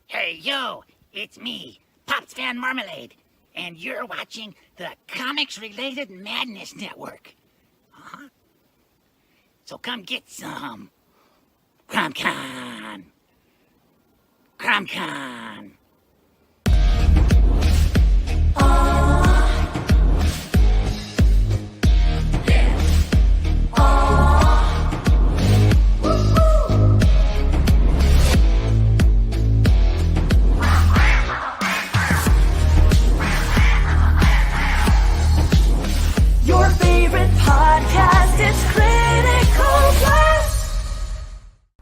Hey, yo, it's me, Pops Van Marmalade, and you're watching the Comics-Related Madness Network. Uh-huh. So come get some. CromCon. CromCon. Your favorite podcast is Critical Blast.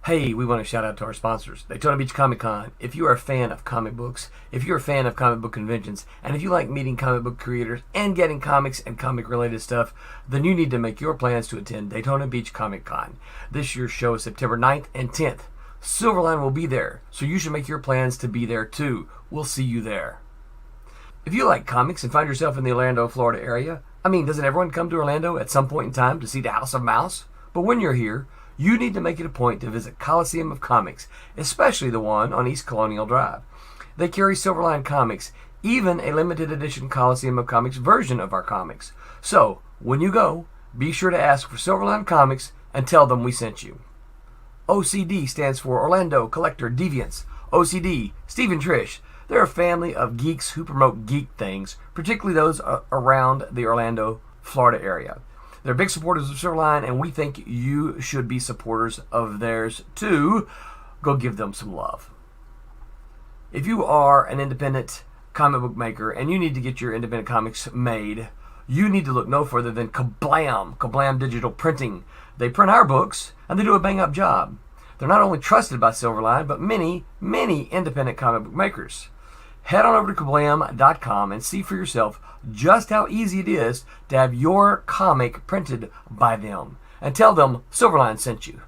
Hey, we want to shout out to our sponsors, Daytona Beach Comic Con. If you are a fan of comic books, if you're a fan of comic book conventions, and if you like meeting comic book creators and getting comics and comic-related stuff, then you need to make your plans to attend Daytona Beach Comic Con. This year's show is September 9th and 10th. Silverline will be there, so you should make your plans to be there too. We'll see you there. If you like comics and find yourself in the Orlando, Florida area, doesn't everyone come to Orlando at some point in time to see the House of Mouse? But when you're here, you need to make it a point to visit Coliseum of Comics, especially the one on East Colonial Drive. They carry Silverline comics, even a limited edition Coliseum of Comics version of our comics. So, when you go, be sure to ask for Silverline Comics and tell them we sent you. OCD stands for Orlando Collector Deviants. OCD, Steve and Trish. They're a family of geeks who promote geek things, particularly those around the Orlando, Florida area. They're big supporters of Silverline, and we think you should be supporters of theirs too. Go give them some love. If you are an independent comic book maker and you need to get your independent comics made, you need to look no further than Kablam Digital Printing. They print our books, and they do a bang-up job. They're not only trusted by Silverline, but many, many independent comic book makers. Head on over to kablam.com and see for yourself just how easy it is to have your comic printed by them. And tell them Silverline sent you.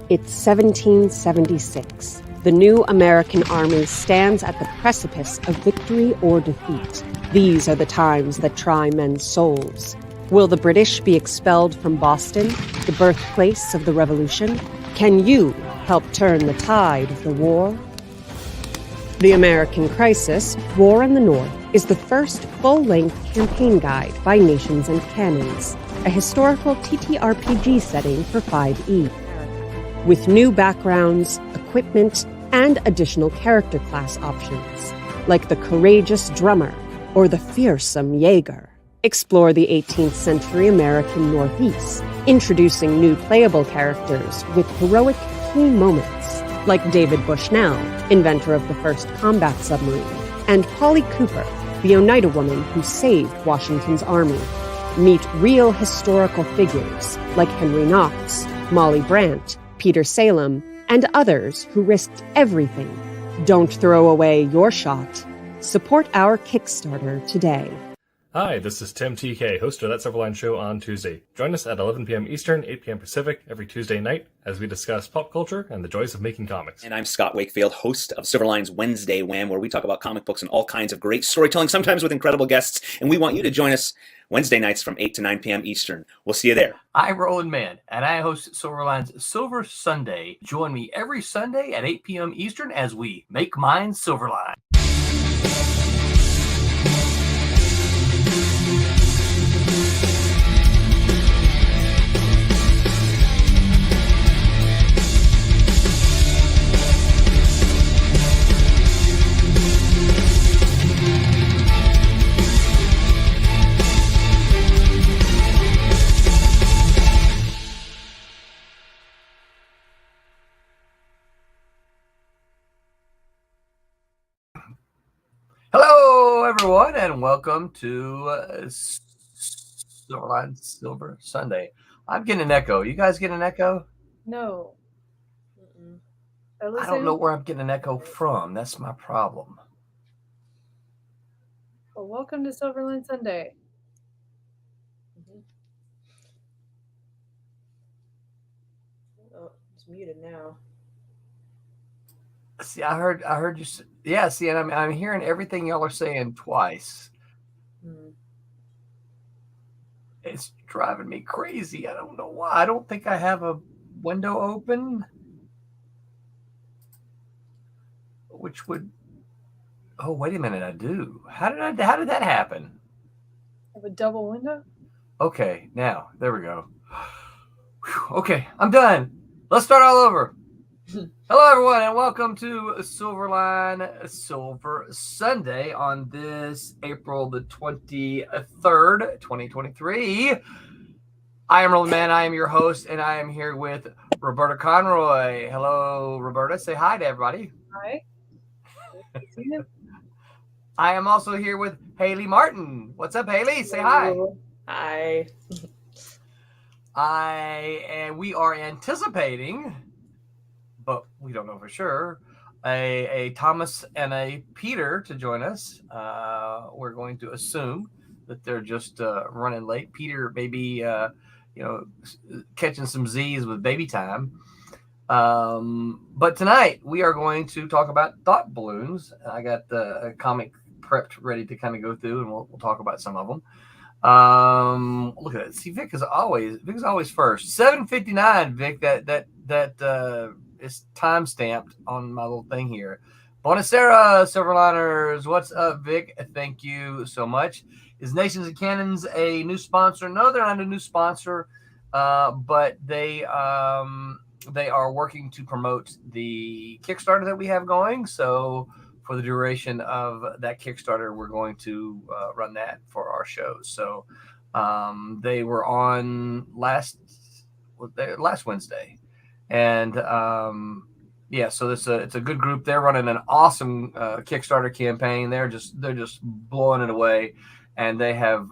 It's 1776. The new American army stands at the precipice of victory or defeat. These are the times that try men's souls. Will the British be expelled from Boston, the birthplace of the Revolution? Can you help turn the tide of the war? The American Crisis, War in the North, is the first full-length campaign guide by Nations and Cannons, a historical TTRPG setting for 5e. With new backgrounds, equipment, and additional character class options, like the courageous drummer or the fearsome Jaeger. Explore the 18th century American Northeast, introducing new playable characters with heroic key moments, like David Bushnell, inventor of the first combat submarine, and Polly Cooper, the Oneida woman who saved Washington's army. Meet real historical figures like Henry Knox, Molly Brant, Peter Salem, and others who risked everything. Don't throw away your shot. Support our Kickstarter today. Hi, this is Tim TK, host of That Silverline Show on Tuesday. Join us at 11 p.m. Eastern, 8 p.m. Pacific every Tuesday night as we discuss pop culture and the joys of making comics. And I'm Scott Wakefield, host of Silverline's Wednesday Wham, where we talk about comic books and all kinds of great storytelling, sometimes with incredible guests. And we want you to join us Wednesday nights from 8 to 9 p.m. Eastern. We'll see you there. I'm Roland Mann, and I host Silverline's Silver Sunday. Join me every Sunday at 8 p.m. Eastern as we make mine Silverline. Hello, everyone, and welcome to Silverline Silver Sunday. I'm getting an echo. You guys getting an echo? No. I don't know where I'm getting an echo from. That's my problem. Well, welcome to Silverline Sunday. Oh, it's muted now. See, I heard you. Yeah, see, and I'm hearing everything y'all are saying twice. It's driving me crazy. I don't know why. I don't think I have a window open. which would. Oh, wait a minute! I do. How did that happen? Have a double window? Okay, now there we go. Whew, okay, I'm done. Let's start all over. Hello, everyone, and welcome to Silverline Silver Sunday on this April the 23rd, 2023. I am Roland Man. I am your host, and I am here with Roberta Conroy. Hello, Roberta. Say hi to everybody. Hi. Good to see you. I am also here with Haley Martin. What's up, Haley? Say hi. Hi. And we are anticipating, but we don't know for sure, a Thomas and a Peter to join us. We're going to assume that they're just running late. Peter maybe catching some Z's with baby time. But tonight we are going to talk about thought balloons. I got the comic prepped, ready to kind of go through, and we'll talk about some of them. Look at it. See, Vic is always first. 7:59, Vic. That is time stamped on my little thing here. Buonasera, Silverliners. What's up, Vic? Thank you so much. Is Nations and Cannons a new sponsor? No, they're not a new sponsor, but they are working to promote the Kickstarter that we have going. So for the duration of that Kickstarter, we're going to run that for our shows. So they were on last Wednesday, and so it's a good group. They're running an awesome Kickstarter campaign. They're just blowing it away, and they have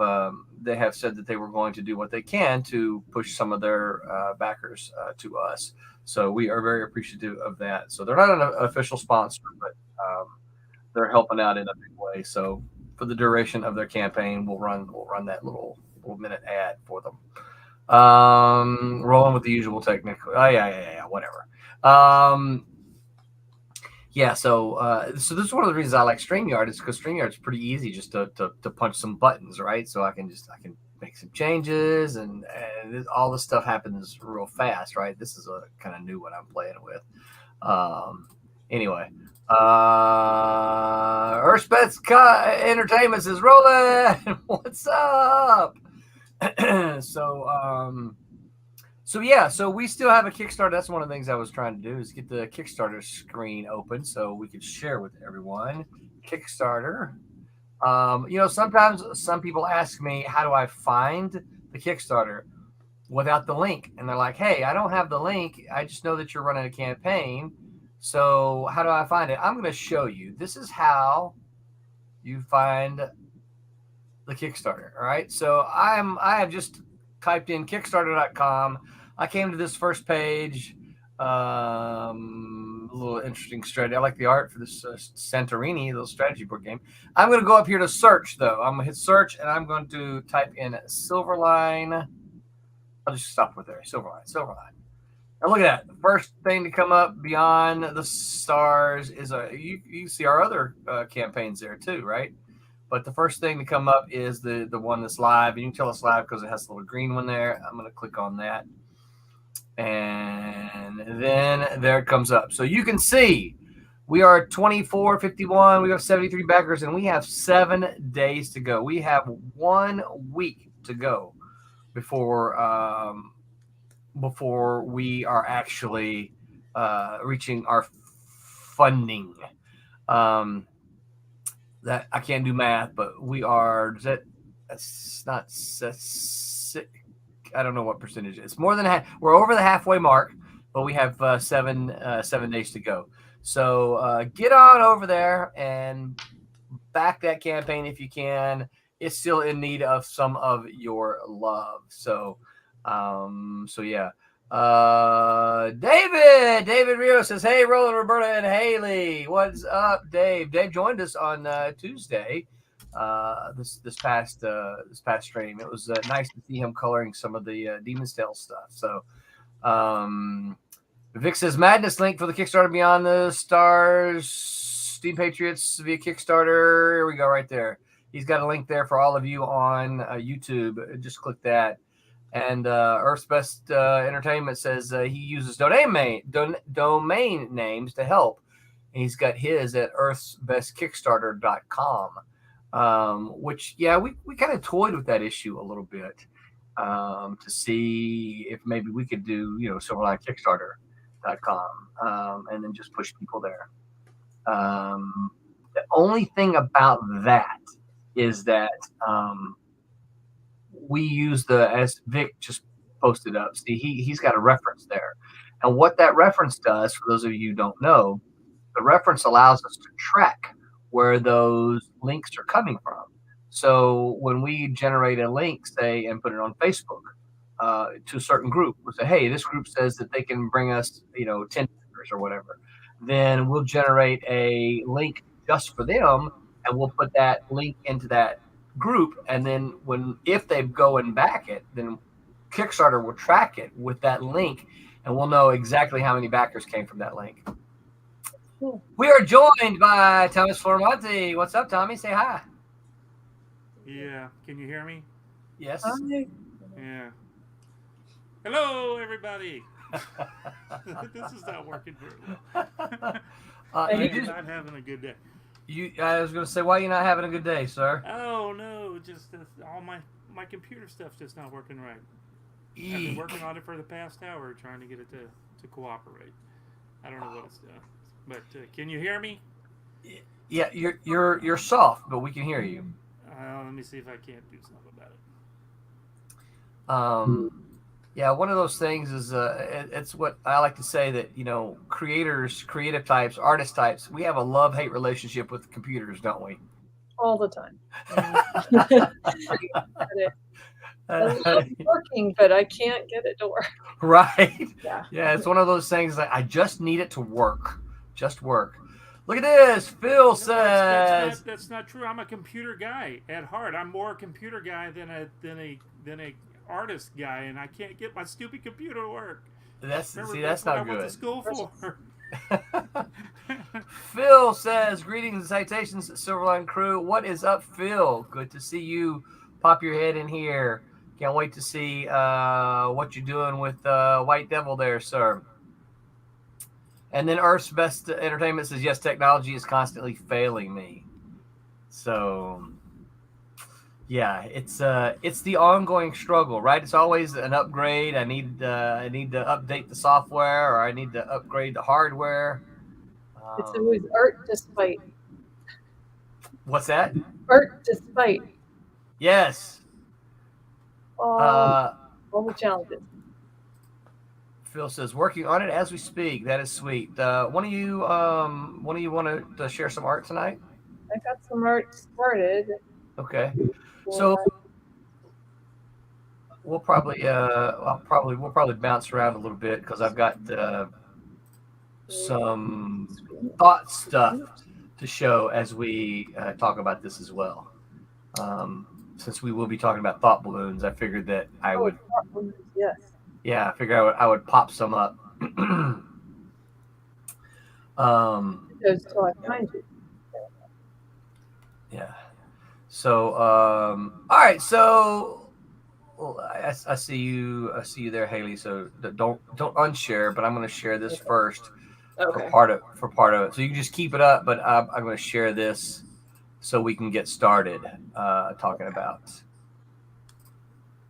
said that they were going to do what they can to push some of their backers to us. So we are very appreciative of that. So they're not an official sponsor, but they're helping out in a big way. So for the duration of their campaign, we'll run that little minute ad for them. Rolling with the usual technical. Whatever. So this is one of the reasons I like StreamYard, is because StreamYard is pretty easy just to punch some buttons, right? So I can make some changes, and all this stuff happens real fast, right? This is a kind of new one I'm playing with. Anyway, Earthspets Entertainment is rolling. What's up? So we still have a Kickstarter. That's one of the things I was trying to do, is get the Kickstarter screen open so we could share with everyone. Kickstarter. Sometimes some people ask me, how do I find the Kickstarter without the link? And they're like, hey, I don't have the link. I just know that you're running a campaign. So how do I find it? I'm going to show you. This is how you find the Kickstarter. All right. So I have just typed in Kickstarter.com. I came to this first page. A little interesting strategy. I like the art for this Santorini, little strategy board game. I'm going to go up here to search, though. I'm going to hit search, and I'm going to type in Silverline. I'll just stop with there. Silverline. Now look at that. The first thing to come up beyond the stars is you see our other campaigns there too, right? But the first thing to come up is the one that's live. And you can tell it's live because it has a little green one there. I'm going to click on that. And then there it comes up. So you can see we are 2451. We have 73 backers, and we have 7 days to go. We have 1 week to go before we are actually reaching our funding. That I can't do math, but we are. I don't know what percentage it is. More than half. We're over the halfway mark, but we have 7 days to go. So get on over there and back that campaign if you can. It's still in need of some of your love. So yeah. David Rio says, hey, Roland, Roberta, and Haley. What's up, Dave? Dave joined us on Tuesday. This past stream. It was nice to see him coloring some of the Demon's Tale stuff. So Vic says Madness link for the Kickstarter Beyond the Stars Steam Patriots via Kickstarter. Here we go, right there. He's got a link there for all of you on YouTube. Just click that. And Earth's Best Entertainment says he uses domain names to help and he's got his at earthsbestkickstarter.com, which, yeah, we kind of toyed with that issue a little bit, to see if maybe we could do, silverlinekickstarter.com, and then just push people there. The only thing about that is that we use as Vic just posted up. See, he's got a reference there, and what that reference does, for those of you who don't know, the reference allows us to track where those links are coming from. So when we generate a link, say, and put it on Facebook to a certain group, we'll say, hey, this group says that they can bring us, 10 or whatever. Then we'll generate a link just for them, and we'll put that link into that group. And then if they go and back it, then Kickstarter will track it with that link, and we'll know exactly how many backers came from that link. Cool. We are joined by Thomas Flormonte. What's up, Tommy? Say hi. Yeah, can you hear me? Yes. Yeah. Hello, everybody. This is not working very well. I'm not having a good day. I was going to say, why are you not having a good day, sir? Oh no, just all my computer stuff's just not working right. I've been working on it for the past hour, trying to get it to cooperate. I don't know what it's doing, but can you hear me? Yeah, you're soft, but we can hear you. Let me see if I can't do something about it. Yeah, one of those things is it's what I like to say, that creators, creative types, artist types, we have a love-hate relationship with computers, don't we? All the time. I love working, but I can't get it to work. Right. Yeah. It's one of those things that I just need it to work. Just work. Look at this. Phil says that's not true. I'm a computer guy at heart. I'm more a computer guy than a artist guy, and I can't get my stupid computer to work. That's not good. What I went to school for. Phil says, greetings and citations, Silverline crew. What is up, Phil? Good to see you pop your head in here. Can't wait to see what you're doing with White Devil there, sir. And then Earth's Best Entertainment says, yes, technology is constantly failing me. So, yeah, it's the ongoing struggle, right? It's always an upgrade. I need to update the software, or I need to upgrade the hardware. It's always art despite. What's that? Art despite. Yes. All the challenges. Phil says, working on it as we speak. That is sweet. One of you want to share some art tonight? I got some art started. Okay. So we'll probably bounce around a little bit, because I've got some thought stuff to show as we talk about this as well. Since we will be talking about thought balloons, I figured that I would. Yes. Yeah, I figured I would pop some up. So I find you. Yeah. So, all right. So, I see you. I see you there, Haley. So don't unshare. But I'm going to share this first for part of it. So you can just keep it up. But I'm going to share this so we can get started talking about.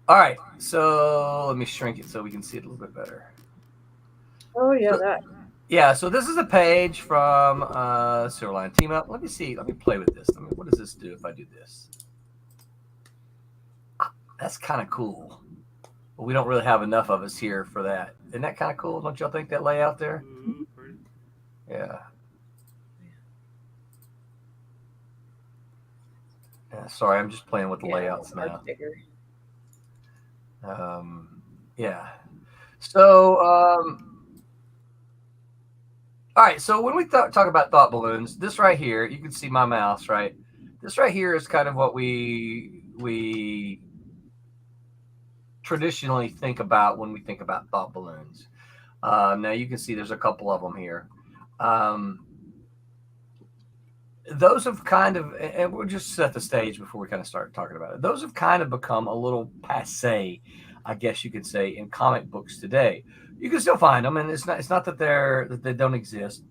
All right. So let me shrink it so we can see it a little bit better. Oh yeah, that. Yeah, so this is a page from Silverline Team Up. Let me see. Let me play with this. What does this do if I do this? That's kind of cool. But we don't really have enough of us here for that. Isn't that kind of cool? Don't y'all think that layout there? Yeah. Sorry, I'm just playing with the layouts now. Yeah. So, all right, so when we talk about thought balloons, this right here, you can see my mouse, right? This right here is kind of what we traditionally think about when we think about thought balloons. Now you can see there's a couple of them here. Those have kind of, and we'll just set the stage before we kind of start talking about it. Those have kind of become a little passe, I guess you could say, in comic books today. You can still find them, and it's not that they don't exist,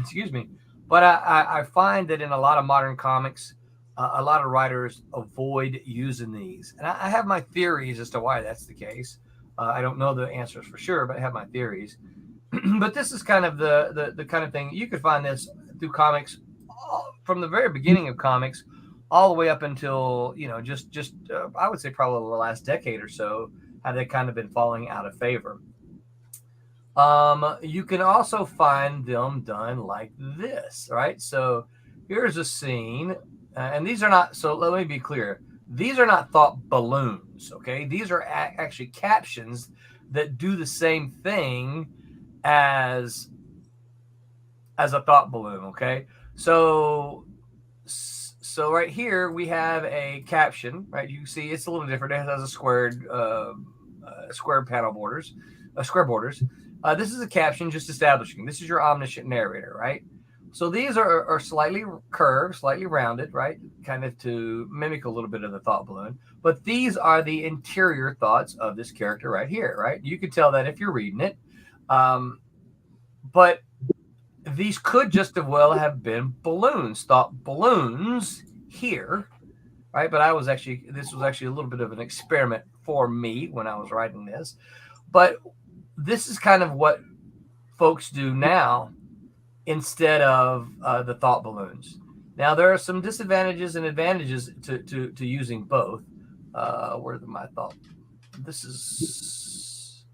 Excuse me. But I find that in a lot of modern comics, a lot of writers avoid using these. And I have my theories as to why that's the case. I don't know the answers for sure, but I have my theories. But this is kind of the kind of thing you could find this through comics from the very beginning of comics all the way up until, just I would say probably the last decade or so, how they kind of been falling out of favor. You can also find them done like this, right? So here's a scene, and these are not, so let me be clear. These are not thought balloons, okay? These are actually captions that do the same thing as a thought balloon, okay? So right here we have a caption, right? You can see it's a little different. It has a squared panel borders, square borders. This is a caption just establishing. This is your omniscient narrator, right? So these are slightly curved, slightly rounded, right? Kind of to mimic a little bit of the thought balloon. But these are the interior thoughts of this character right here, right? You can tell that if you're reading it. But these could just as well have been balloons, thought balloons here, right? But this was actually a little bit of an experiment for me when I was writing this. But this is kind of what folks do now instead of the thought balloons. Now, there are some disadvantages and advantages to using both. Where's my thought? This is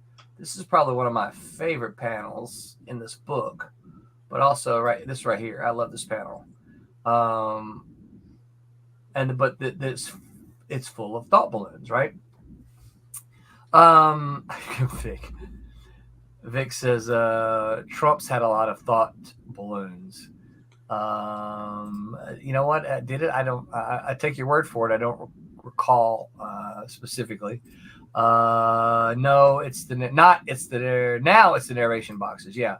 probably one of my favorite panels in this book, but also this right here. I love this panel. It's full of thought balloons, right? Vic says Trump's had a lot of thought balloons. You know what? Did it? I take your word for it. I don't recall specifically. No, it's the narration boxes. Yeah.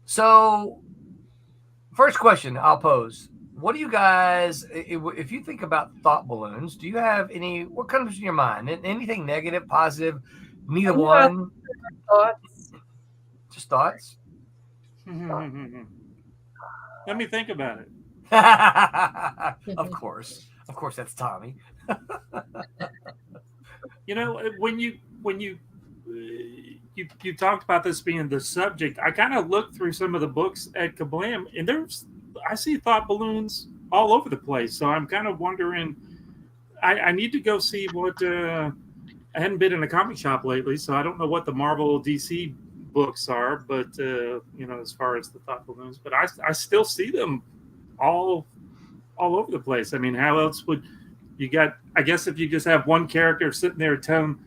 So first question I'll pose. What do you guys, if you think about thought balloons, do you have what comes in your mind? Anything negative, positive, neither one? Thoughts. Just thoughts? Let me think about it. Of course, that's Tommy. When you talked about this being the subject, I kind of looked through some of the books at Kablam, and I see thought balloons all over the place. So I'm kind of wondering. I need to go see what. I hadn't been in a comic shop lately, so I don't know what the Marvel DC books are. But as far as the thought balloons, but I still see them all over the place. I mean, how else would you got? I guess if you just have one character sitting there telling,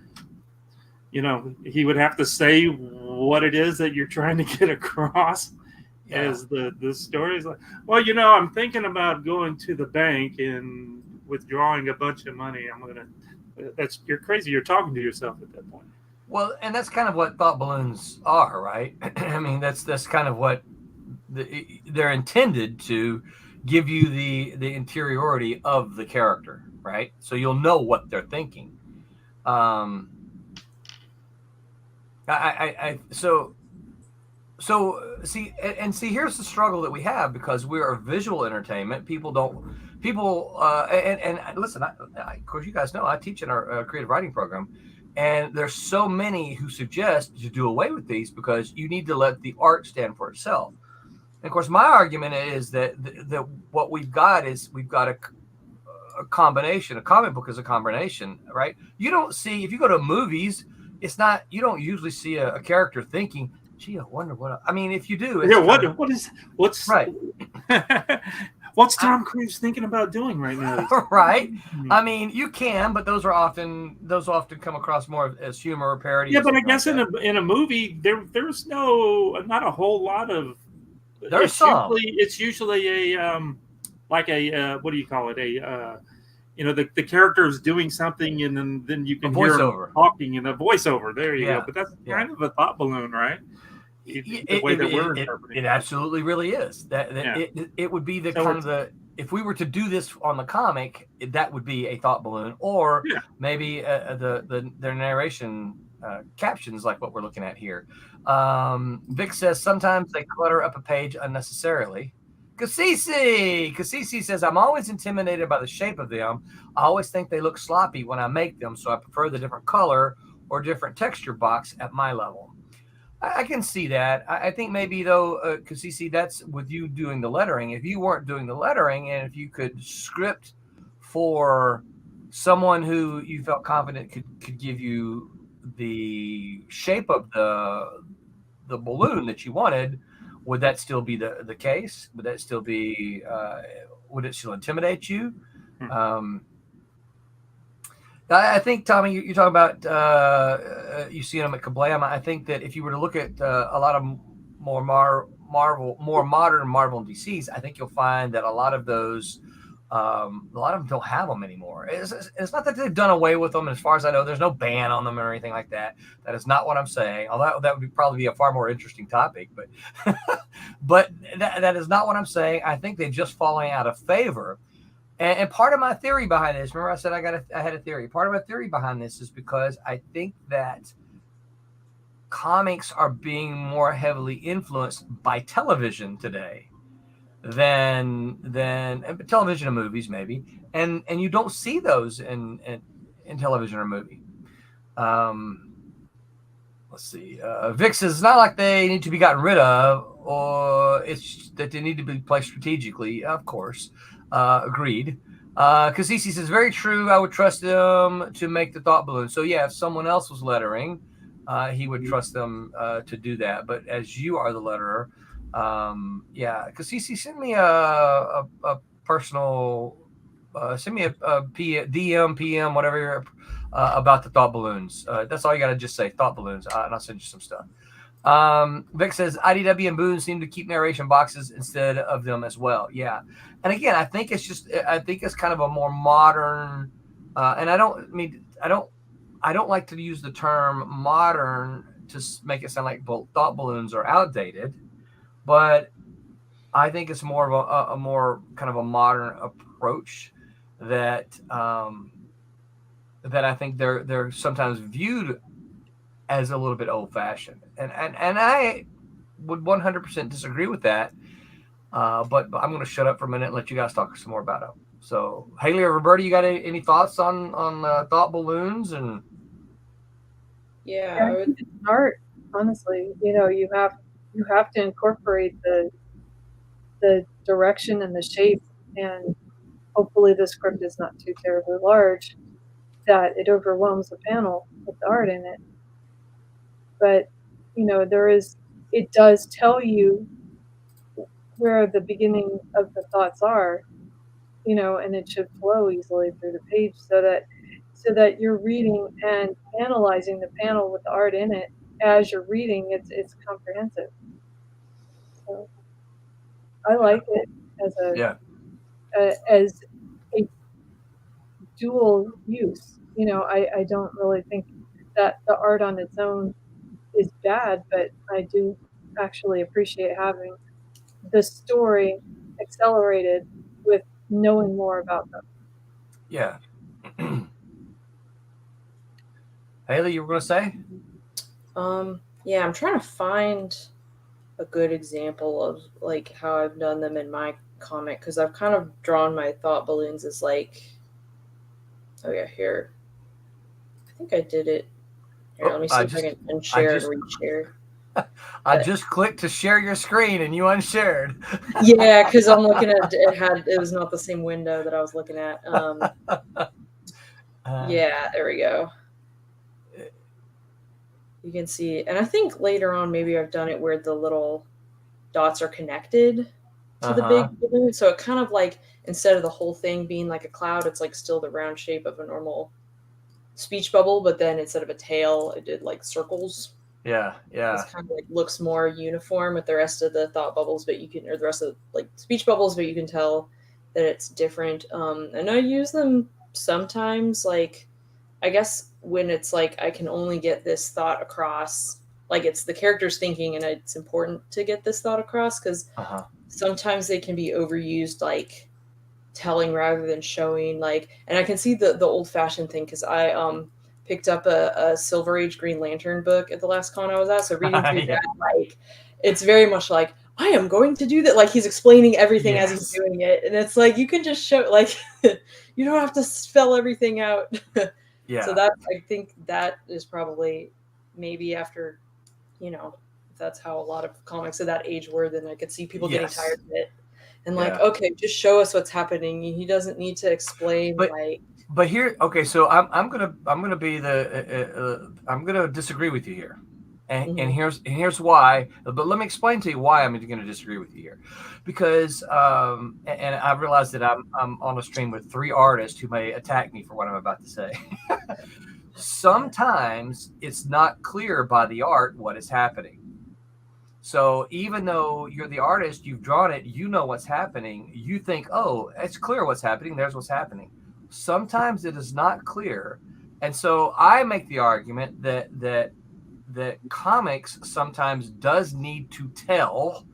he would have to say what it is that you're trying to get across. Yeah. As the story is like, well, I'm thinking about going to the bank and withdrawing a bunch of money. You're crazy. You're talking to yourself at that point. Well, and that's kind of what thought balloons are, right? I mean, that's kind of what they're intended to give you the interiority of the character, right? So you'll know what they're thinking. So see, here's the struggle that we have because we are visual entertainment. And listen, of course, you guys know I teach in our creative writing program, and there's so many who suggest to do away with these because you need to let the art stand for itself. And of course, my argument is that what we've got a combination. A comic book is a combination, right? You don't see, if you go to movies, you don't usually see a character thinking, gee, I wonder what. I mean, if you do, what's right? What's Tom Cruise thinking about doing right now? Right. I mean, you can, but those often come across more as humor or parody. Yeah, but I guess in a movie, there's not a whole lot of. There's some. It's usually a what do you call it? The character is doing something, and then you can hear him talking in a voiceover. There you go. But that's kind of a thought balloon, right? It absolutely really is. It would be if we were to do this on the comic, that would be a thought balloon, or maybe their narration captions like what we're looking at here. Vic says sometimes they clutter up a page unnecessarily. Kasisi says, I'm always intimidated by the shape of them. I always think they look sloppy when I make them, so I prefer the different color or different texture box at my level. I can see that. I think maybe, though, Kasisi, that's with you doing the lettering. If you weren't doing the lettering and if you could script for someone who you felt confident could give you the shape of the balloon that you wanted, would that still be the case? Would that still be? Would it still intimidate you? I think, Tommy, you're talking about you see them at Kablam. I think that if you were to look at a lot of more modern Marvel and DCs, I think you'll find that a lot of those, a lot of them don't have them anymore. It's not that they've done away with them. As far as I know, there's no ban on them or anything like that. That is not what I'm saying. Although that would probably be a far more interesting topic, but but that is not what I'm saying. I think they're just falling out of favor. And part of my theory behind this, remember I said I had a theory. Part of my theory behind this is because I think that comics are being more heavily influenced by television today than television and movies maybe, and you don't see those in television or movie. Let's see. Vic says it's not like they need to be gotten rid of, or it's that they need to be placed strategically. Of course. Agreed. Kasisi says, very true. I would trust them to make the thought balloon. So, yeah, if someone else was lettering, he would trust them to do that. But as you are the letterer, yeah, Kasisi, send me a personal, send me a DM, PM, whatever, about the thought balloons. That's all you got to just say, thought balloons, and I'll send you some stuff. Vic says IDW and Boone seem to keep narration boxes instead of them as well. Yeah. And again, I think it's kind of a more modern, and I don't like to use the term modern to make it sound like thought balloons are outdated, but I think it's more of a more kind of a modern approach that I think they're sometimes viewed as a little bit old-fashioned, and I would 100% disagree with that. But I'm going to shut up for a minute and let you guys talk some more about it. So, Haley or Roberta, you got any thoughts on thought balloons? And yeah, it's art. Honestly, you have to incorporate the direction and the shape, and hopefully the script is not too terribly large that it overwhelms the panel with the art in it. But it does tell you where the beginning of the thoughts are, and it should flow easily through the page so that you're reading and analyzing the panel with the art in it as you're reading. It's comprehensive. So I like it as a dual use. I don't really think that the art on its own is bad, but I do actually appreciate having the story accelerated with knowing more about them. Yeah. Haley, you were going to say? Yeah, I'm trying to find a good example of like how I've done them in my comic, because I've kind of drawn my thought balloons as like, oh yeah, here. I think I did it. Here, let me see if I can unshare and reshare. I just clicked to share your screen and you unshared. Yeah, because I'm looking at it was not the same window that I was looking at. Yeah, there we go. You can see, and I think later on maybe I've done it where the little dots are connected to the big balloon. So it kind of like, instead of the whole thing being like a cloud, it's like still the round shape of a normal speech bubble, but then instead of a tail, it did like circles. Yeah. It's kind of like looks more uniform with the rest of the thought bubbles, but or the rest of like speech bubbles, but you can tell that it's different. And I use them sometimes, like, I guess when it's like I can only get this thought across, like it's the character's thinking and it's important to get this thought across, because sometimes they can be overused, like telling rather than showing, like, and I can see the old-fashioned thing, because I picked up a Silver Age Green Lantern book at the last con I was at. So reading through Yeah. that, like, it's very much like, I am going to do that. Like, he's explaining everything as he's Yes. doing it. And it's like, you can just show, like, you don't have to spell everything out. Yeah. So that, I think that is probably maybe after, if that's how a lot of comics of that age were, then I could see people getting Yes. tired of it. And Yeah. like, okay, just show us what's happening. He doesn't need to explain, But here, okay, so I'm gonna be I'm gonna disagree with you here, and here's why. But let me explain to you why I'm going to disagree with you here, because and I realize that I'm on a stream with 3 artists who may attack me for what I'm about to say. Sometimes it's not clear by the art what is happening. So even though you're the artist, you've drawn it, you know what's happening. You think, oh, it's clear what's happening. There's what's happening. Sometimes it is not clear, and so I make the argument that comics sometimes does need to tell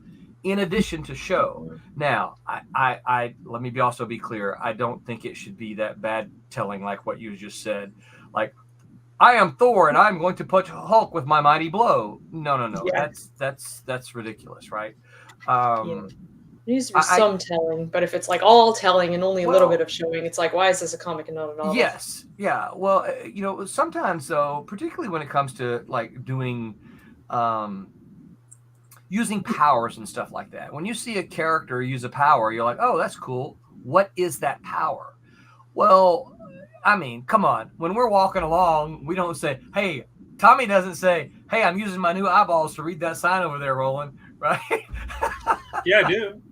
in addition to show. Now, I let me also be clear. I don't think it should be that bad telling like what you just said. Like, I am Thor and I'm going to punch Hulk with my mighty blow. No. Yeah. That's ridiculous, right? There needs to be some telling, but if it's like all telling and only a little bit of showing, it's like, why is this a comic and not a novel? Yes. Yeah. Well, sometimes though, particularly when it comes to like doing, using powers and stuff like that, when you see a character use a power, you're like, oh, that's cool. What is that power? Well, I mean, come on. When we're walking along, we don't say, hey, Tommy doesn't say, hey, I'm using my new eyeballs to read that sign over there, Roland, right? Yeah, I do.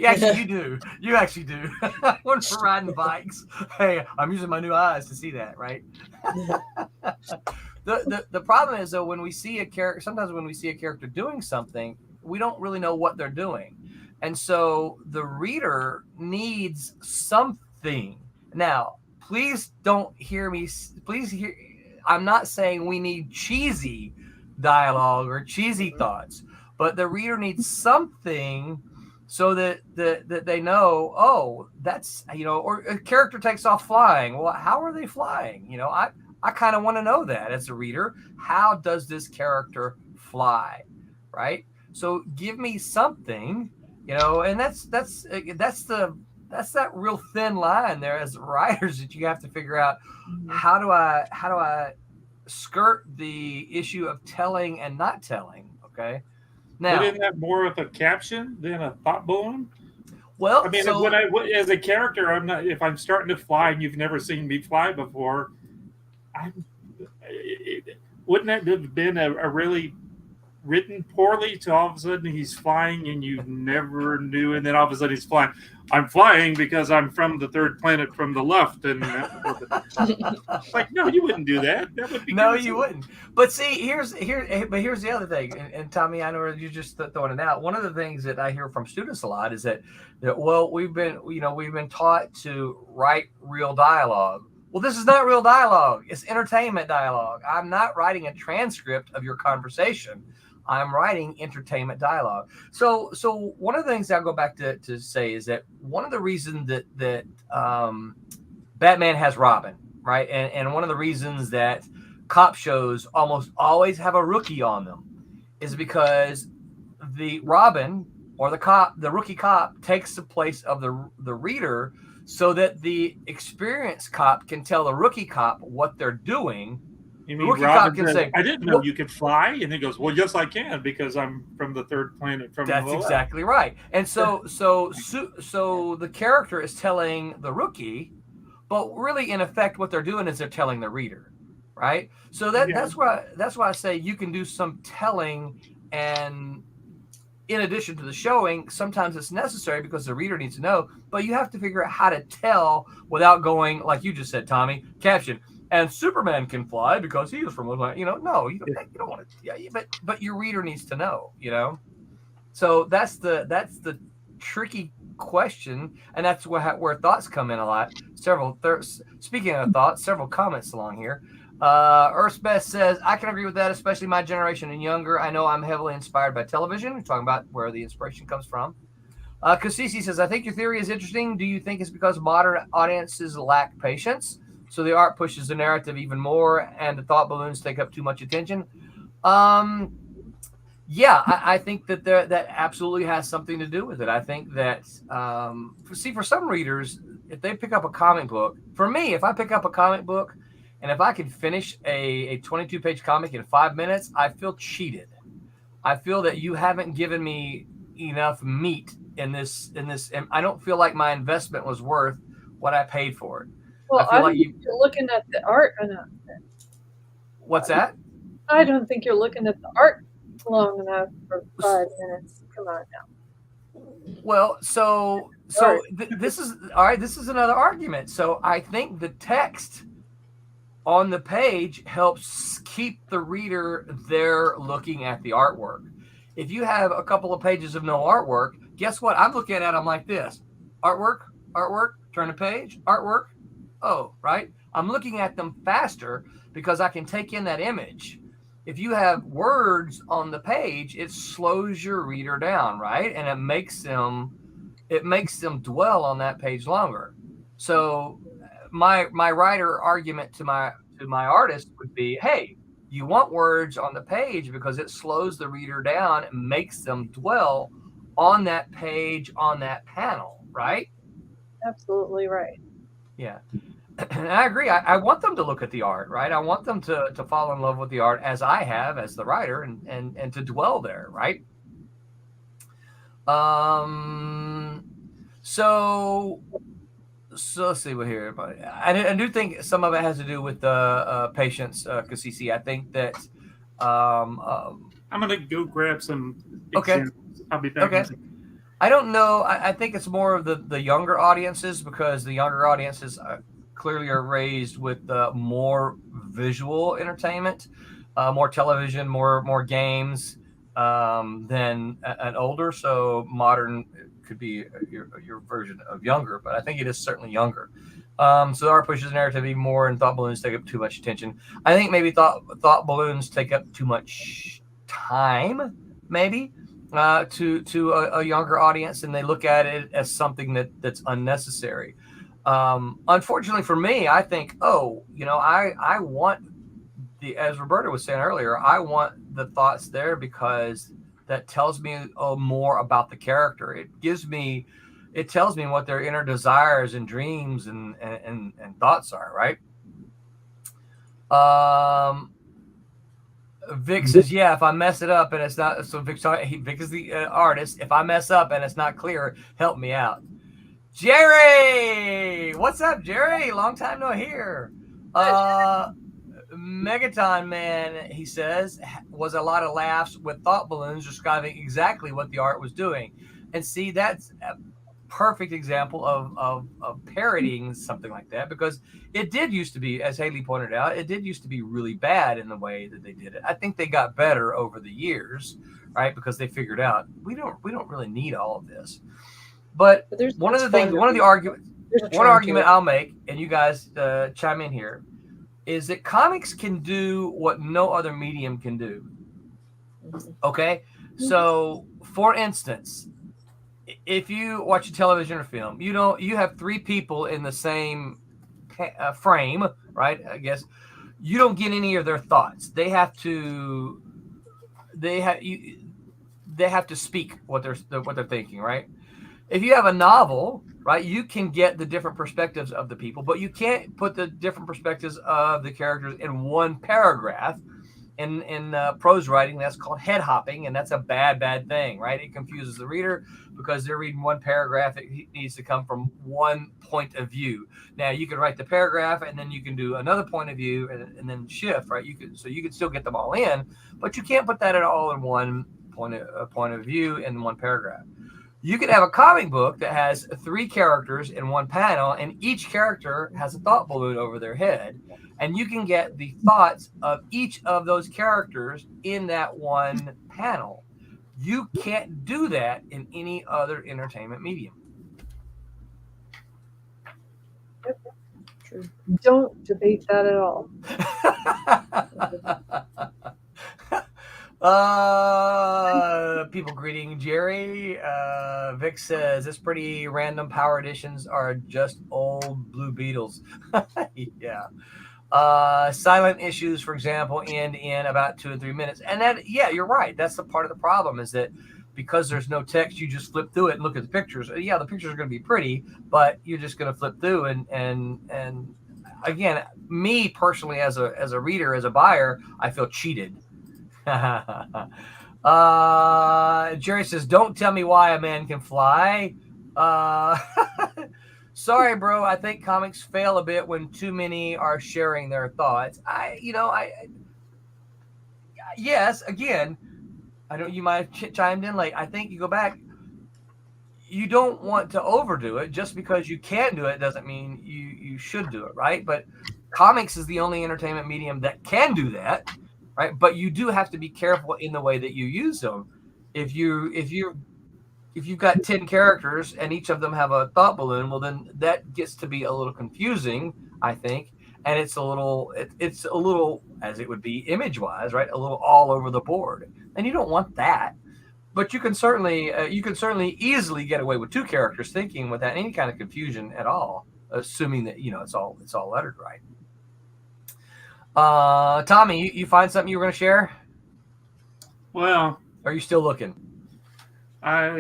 Actually, you do. You actually do. When we're riding bikes, hey, I'm using my new eyes to see that, right? The problem is, though, when we see a character, sometimes when we see a character doing something, we don't really know what they're doing. And so the reader needs something. Now, please don't hear me. Please hear. I'm not saying we need cheesy dialogue or cheesy thoughts, but the reader needs something so that they know, oh, that's, or a character takes off flying. Well, how are they flying? I kind of want to know that as a reader. How does this character fly? Right? So give me something, and that's that real thin line there as writers that you have to figure out. How do I skirt the issue of telling and not telling? Okay. Now, but isn't that more of a caption than a thought balloon? Well, I mean, as a character, I'm not. If I'm starting to fly and you've never seen me fly before, wouldn't that have been a really written poorly to all of a sudden he's flying and you never knew, and then all of a sudden he's flying. I'm flying because I'm from the third planet from the left, and like, no, you wouldn't do that. That would be no, you wouldn't. But see, here's the other thing, and Tommy, I know you're just throwing it out. One of the things that I hear from students a lot is that we've been taught to write real dialogue. Well, this is not real dialogue. It's entertainment dialogue. I'm not writing a transcript of your conversation. I'm writing entertainment dialogue. So one of the things I'll go back to say is that one of the reasons that Batman has Robin, right? And one of the reasons that cop shows almost always have a rookie on them is because the Robin or the rookie cop takes the place of the reader, so that the experienced cop can tell the rookie cop what they're doing. You mean Robin can say, I didn't know you could fly? And he goes, well, yes, I can, because I'm from the third planet. That's exactly right. And so the character is telling the rookie, but really, in effect, what they're doing is they're telling the reader, right? So that's why I say you can do some telling, and in addition to the showing, sometimes it's necessary because the reader needs to know, but you have to figure out how to tell without going, like you just said, Tommy, caption, and Superman can fly because he is from, no, you don't want to, but your reader needs to know, So that's the tricky question, and that's where thoughts come in a lot. Speaking of thoughts, several comments along here. Earth's Best says, I can agree with that, especially my generation and younger. I know I'm heavily inspired by television. We're talking about where the inspiration comes from. Kasisi says, I think your theory is interesting. Do you think it's because modern audiences lack patience? so the art pushes the narrative even more, and the thought balloons take up too much attention. Yeah, I think that that absolutely has something to do with it. I think that for some readers, if they pick up a comic book, for me, if I pick up a comic book, and if I can finish a 22-page comic in 5 minutes, I feel cheated. I feel that you haven't given me enough meat in this, and I don't feel like my investment was worth what I paid for it. Well, I feel I like don't you. think you're looking at the art enough. What's that? I don't think you're looking at the art long enough for 5 minutes. Come on now. Well, so this is all right. This is another argument. So I think the text on the page helps keep the reader there looking at the artwork. If you have a couple of pages of no artwork, guess what? I'm looking at it, I'm like this. Artwork, artwork, turn the page, artwork. Oh, right? I'm looking at them faster because I can take in that image. If you have words on the page, it slows your reader down, right? And it makes them dwell on that page longer. So my writer argument to my artist would be, hey, you want words on the page because it slows the reader down and makes them dwell on that page, on that panel, right? Absolutely right. Yeah. And I agree. I want them to look at the art, right? I want them to fall in love with the art as I have as the writer, and to dwell there, right? So let's see what here. I do think some of it has to do with patience, Kasisi. I think that. I'm gonna go grab some Okay. examples. I'll be back. Okay. I don't know. I think it's more of the younger audiences, because the younger audiences clearly are raised with more visual entertainment, more television, more games than an older. So modern could be your version of younger, but I think it is certainly younger. So the art pushes the narrative even more, and thought balloons take up too much attention. I think maybe thought balloons take up too much time, maybe. To a younger audience, and they look at it as something that's unnecessary. Unfortunately for me, I think, I want as Roberta was saying earlier, I want the thoughts there because that tells me more about the character. It tells me what their inner desires and dreams and thoughts are, right? Vic says, yeah, if I mess it up and it's not, so Vic is the artist. If I mess up and it's not clear, help me out. Jerry! What's up, Jerry? Long time no hear. Megaton Man, he says, was a lot of laughs with thought balloons describing exactly what the art was doing. And see, that's a perfect example of parodying something like that, because it did used to be, as Haley pointed out, it did used to be really bad in the way that they did it. I think they got better over the years, right? Because they figured out we don't really need all of this. But one argument I'll make, and you guys chime in here, is that comics can do what no other medium can do. Okay? So, for instance, if you watch a television or film, you have three people in the same frame, right? I guess you don't get any of their thoughts. They have to speak what they're thinking, right? If you have a novel, right, you can get the different perspectives of the people, but you can't put the different perspectives of the characters in one paragraph. In prose writing, that's called head hopping, and that's a bad thing, right? It confuses the reader because they're reading one paragraph. It needs to come from one point of view. Now, you can write the paragraph, and then you can do another point of view, and then shift, right? You can still get them all in, but you can't put that at all in one point of view in one paragraph. You could have a comic book that has three characters in one panel, and each character has a thought balloon over their head, and you can get the thoughts of each of those characters in that one panel. You can't do that in any other entertainment medium. True. Don't debate that at all. People greeting Jerry. Vic says this pretty random power editions are just old Blue Beetles. Yeah. Silent issues, for example, end in about 2 or 3 minutes. And that, yeah, you're right. That's the part of the problem is that because there's no text, you just flip through it and look at the pictures. Yeah, the pictures are going to be pretty, but you're just going to flip through and again, me personally as a reader, as a buyer, I feel cheated. Jerry says, "Don't tell me why a man can fly." Sorry, bro. I think comics fail a bit when too many are sharing their thoughts. Yes. Again, I know you might have chimed in late. I think you go back. You don't want to overdo it. Just because you can do it doesn't mean you should do it, right? But comics is the only entertainment medium that can do that, right? But you do have to be careful in the way that you use them. If you've got 10 characters and each of them have a thought balloon, well, then that gets to be a little confusing, I think, and it's a little, as it would be image-wise, right? A little all over the board, and you don't want that. But you can certainly easily get away with 2 characters thinking without any kind of confusion at all, assuming that it's all lettered right. Tommy, you find something you were going to share? Well, Or are you still looking? I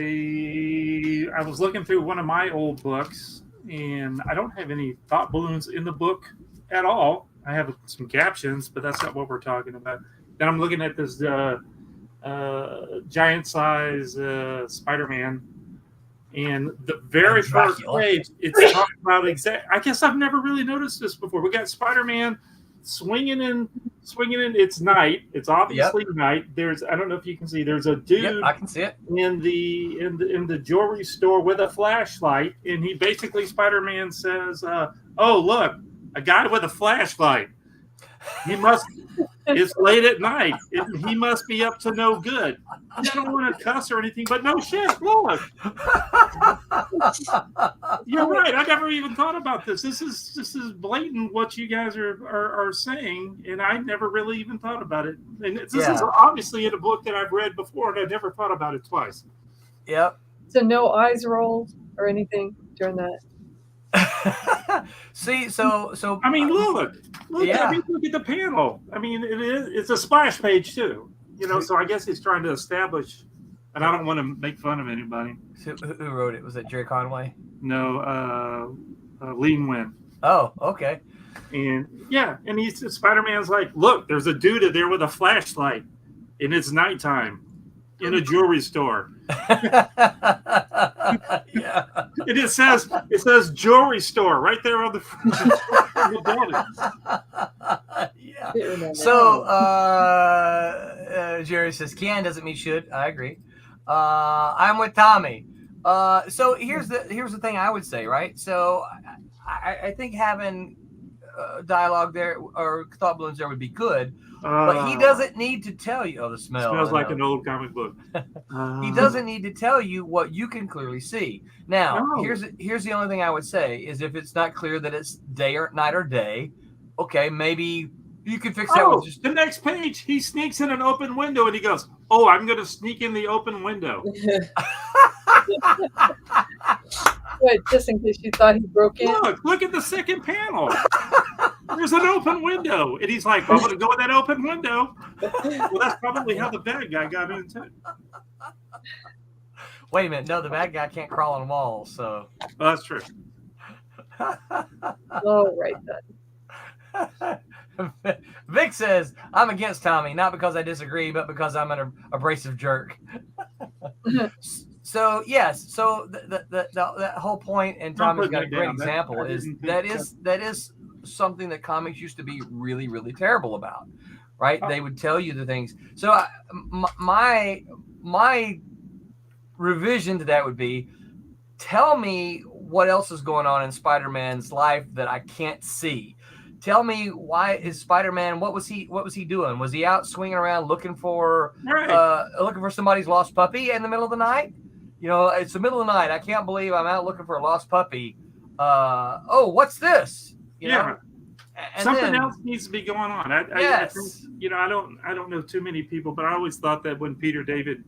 was looking through one of my old books, and I don't have any thought balloons in the book at all. I have some captions, but that's not what we're talking about. Then I'm looking at this giant size Spider-Man, and the very first page, it's talking about I guess I've never really noticed this before. We got Spider-Man swinging in. It's night. It's obviously night. I don't know if you can see. There's a dude. Yep, I can see it in the jewelry store with a flashlight, and he basically Spider-Man says, "Oh, look, a guy with a flashlight. He must. It's late at night. He must be up to no good." I don't want to cuss or anything, but no shit. Look, you're right. I never even thought about this. This is blatant what you guys are saying, and I never really even thought about it. And this is obviously in a book that I've read before, and I never thought about it twice. Yep. So no eyes rolled or anything during that. See, so I mean, look. Yeah. I mean, look at the panel. I mean, it's a splash page too. So I guess he's trying to establish, and I don't want to make fun of anybody. So who wrote it? Was it Jerry Conway? No, Lean Win. Oh, okay. And Spider-Man's like, look, there's a dude there with a flashlight, and it's nighttime in a jewelry store. Yeah. And it says jewelry store right there on the front of the building. Yeah. So Jerry says can doesn't mean should. I agree. I'm with Tommy. So here's the thing I would say, right? So I think having dialogue there or thought balloons there would be good. But he doesn't need to tell you. Oh, the smell. Smells like an old comic book. He doesn't need to tell you what you can clearly see. Now, here's the only thing I would say is if it's not clear that it's day or night or day, okay, maybe you can fix that with just the next page. He sneaks in an open window and he goes, "Oh, I'm going to sneak in the open window." Wait, just in case you thought he broke in. Look at the second panel. There's an open window. And he's like, I'm going to go in that open window. Well, that's probably how the bad guy got into it. Wait a minute. No, the bad guy can't crawl on walls. So. Well, that's true. Oh, right then. Vic says, I'm against Tommy, not because I disagree, but because I'm an abrasive jerk. So yes, so that whole point, and Tommy's got a great example, is something that comics used to be really, really terrible about, right? They would tell you the things. So my revision to that would be, tell me what else is going on in Spider-Man's life that I can't see. Tell me why is Spider-Man? What was he doing? Was he out swinging around looking for somebody's lost puppy in the middle of the night? It's the middle of the night. I can't believe I'm out looking for a lost puppy. What's this? You know? And Something then, else needs to be going on. I yes. think, I don't know too many people, but I always thought that when Peter David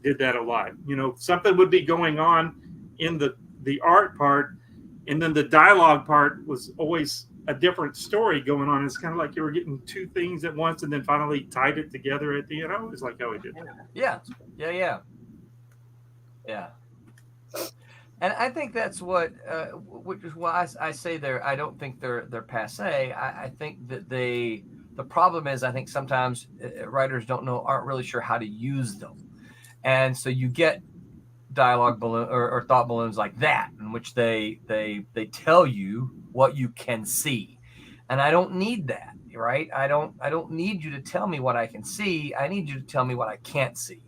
did that a lot, something would be going on in the art part, and then the dialogue part was always a different story going on. It's kind of like you were getting two things at once, and then finally tied it together at the end. I always like how he did that. Yeah. And I think that's which is why I say I don't think they're passe. I think that the problem is, I think sometimes writers aren't really sure how to use them. And so you get dialogue balloon or thought balloons like that, in which they tell you what you can see. And I don't need that, right? I don't need you to tell me what I can see. I need you to tell me what I can't see.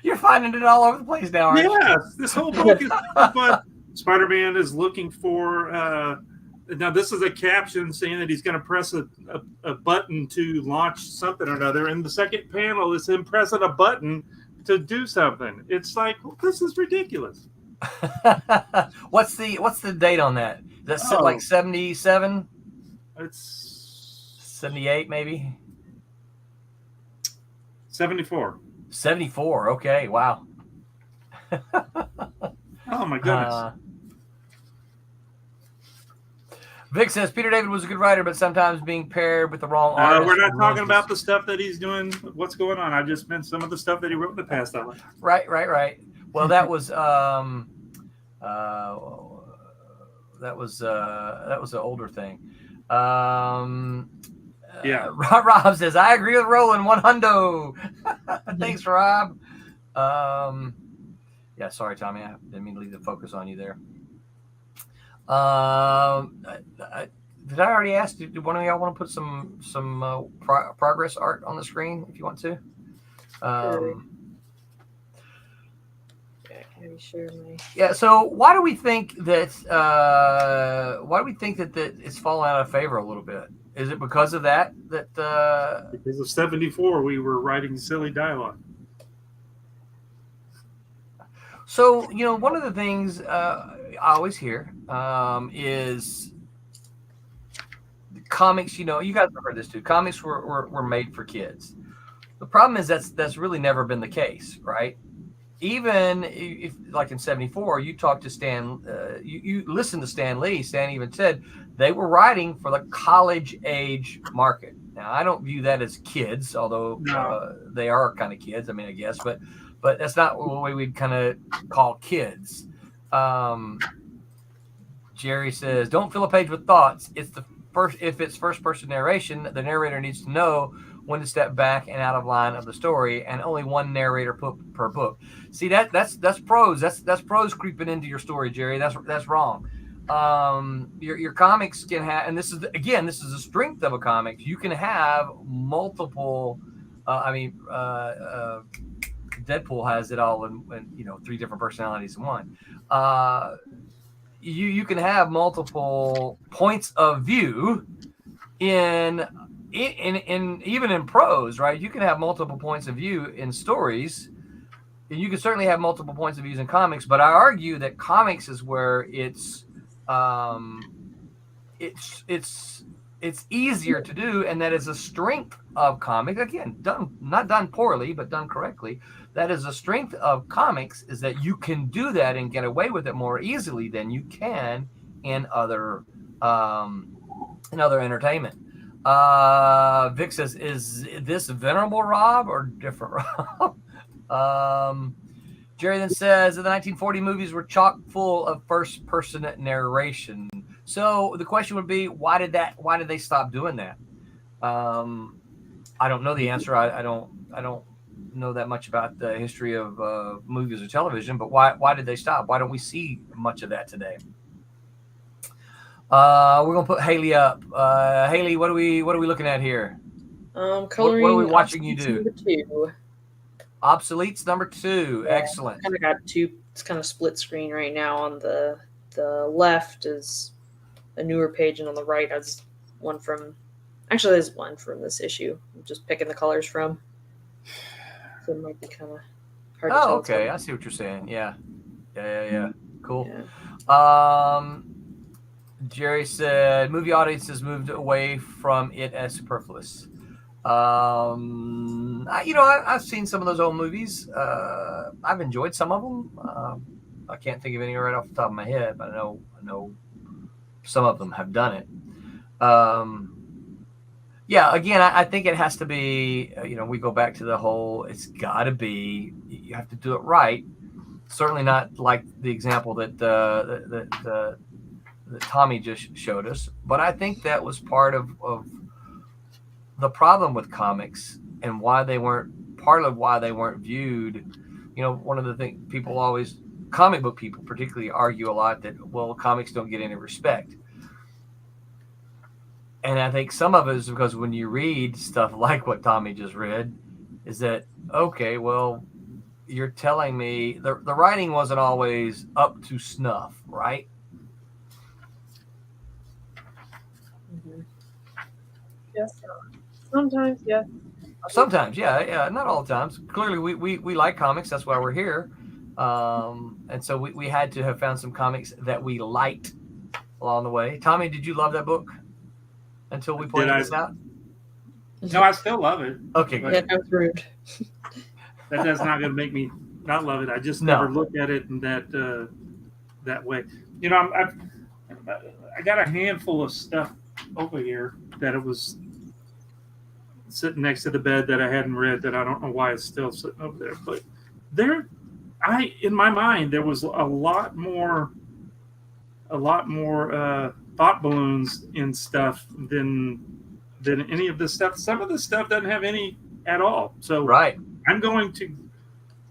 You're finding it all over the place now, aren't you? Yes, this whole book is fun. Spider-Man is looking for. Now, this is a caption saying that he's going to press a button to launch something or another. And the second panel is him pressing a button to do something. It's like, well, this is ridiculous. What's the date on that? That's like 77? It's 78, maybe? 74. 74. Okay. Wow. Oh, my goodness. Vic says Peter David was a good writer, but sometimes being paired with the wrong artist. We're not talking about the stuff that he's doing. What's going on? I just meant some of the stuff that he wrote in the past. I like. Right. Well, that was an older thing. Yeah. Rob says I agree with Roland 100. Thanks, Rob. Yeah, sorry, Tommy. I didn't mean to leave the focus on you there. Did I already ask? Did one of y'all want to put some progress art on the screen if you want to? Yeah. So why do we think that it's fallen out of favor a little bit? Is it because of that? Because of 74, we were writing silly dialogue. So, one of the things I always hear is comics, you guys have heard this too. Comics were made for kids. The problem is that's really never been the case, right? Even if, like in 74, you talked to Stan, you listened to Stan Lee. Stan even said they were writing for the college age market. Now, I don't view that as kids, although they are kind of kids. I mean, I guess, but that's not the way we'd kind of call kids. Jerry says, don't fill a page with thoughts. If it's first person narration, the narrator needs to know when to step back and out of line of the story, and only one narrator per book. See, that's prose. That's prose creeping into your story, Jerry. That's wrong. Your comics can have, and this is the strength of a comic. You can have multiple. Deadpool has it all in 3 different personalities in one. You can have multiple points of view in even in prose, right? You can have multiple points of view in stories. You can certainly have multiple points of views in comics, but I argue that comics is where it's easier to do, and that is a strength of comics. Again, not done poorly, but done correctly. That is a strength of comics, is that you can do that and get away with it more easily than you can in other entertainment. Vic says, is this Venerable Rob or different Rob? Jerry then says that the 1940 movies were chock full of first-person narration. So the question would be, why did they stop doing that? I don't know the answer. I don't know that much about the history of movies or television, but why did they stop? Why don't we see much of that today? We're gonna put Haley up. Haley, what are we looking at here? Coloring. What are we watching you do? Number 2. Obsoletes number 2. Yeah, Excellent. Kind of got 2. It's kind of split screen right now. On the left is a newer page, and on the right has one from. Actually, there's one from this issue. I'm just picking the colors from. So it might be kind of hard to tell. Oh, It's hard okay. to- I see what you're saying. Yeah. Yeah. Cool. Yeah. Jerry said movie audiences moved away from it as superfluous. I've seen some of those old movies. I've enjoyed some of them. I can't think of any right off the top of my head, but I know some of them have done it. Again, I think it has to be, we go back to the whole, it's got to be, you have to do it right. Certainly not like the example that Tommy just showed us, but I think that was part of the problem with comics and why they weren't viewed. One of the things comic book people particularly argue a lot that, well, comics don't get any respect. And I think some of it is because when you read stuff like what Tommy just read, is that, okay, well, you're telling me the writing wasn't always up to snuff, right? Yes. Sometimes, yes. Sometimes, yeah, not all the times. Clearly, we like comics. That's why we're here. And so we had to have found some comics that we liked along the way. Tommy, did you love that book until we pointed this out? No, I still love it. Okay, but good. That was rude. That's not going to make me not love it. I just No. never looked at it in that way. I got a handful of stuff over here that it was sitting next to the bed that I hadn't read, that I don't know why it's still sitting over there. But in my mind, there was a lot more thought balloons in stuff than any of this stuff. Some of this stuff doesn't have any at all. So right. I'm going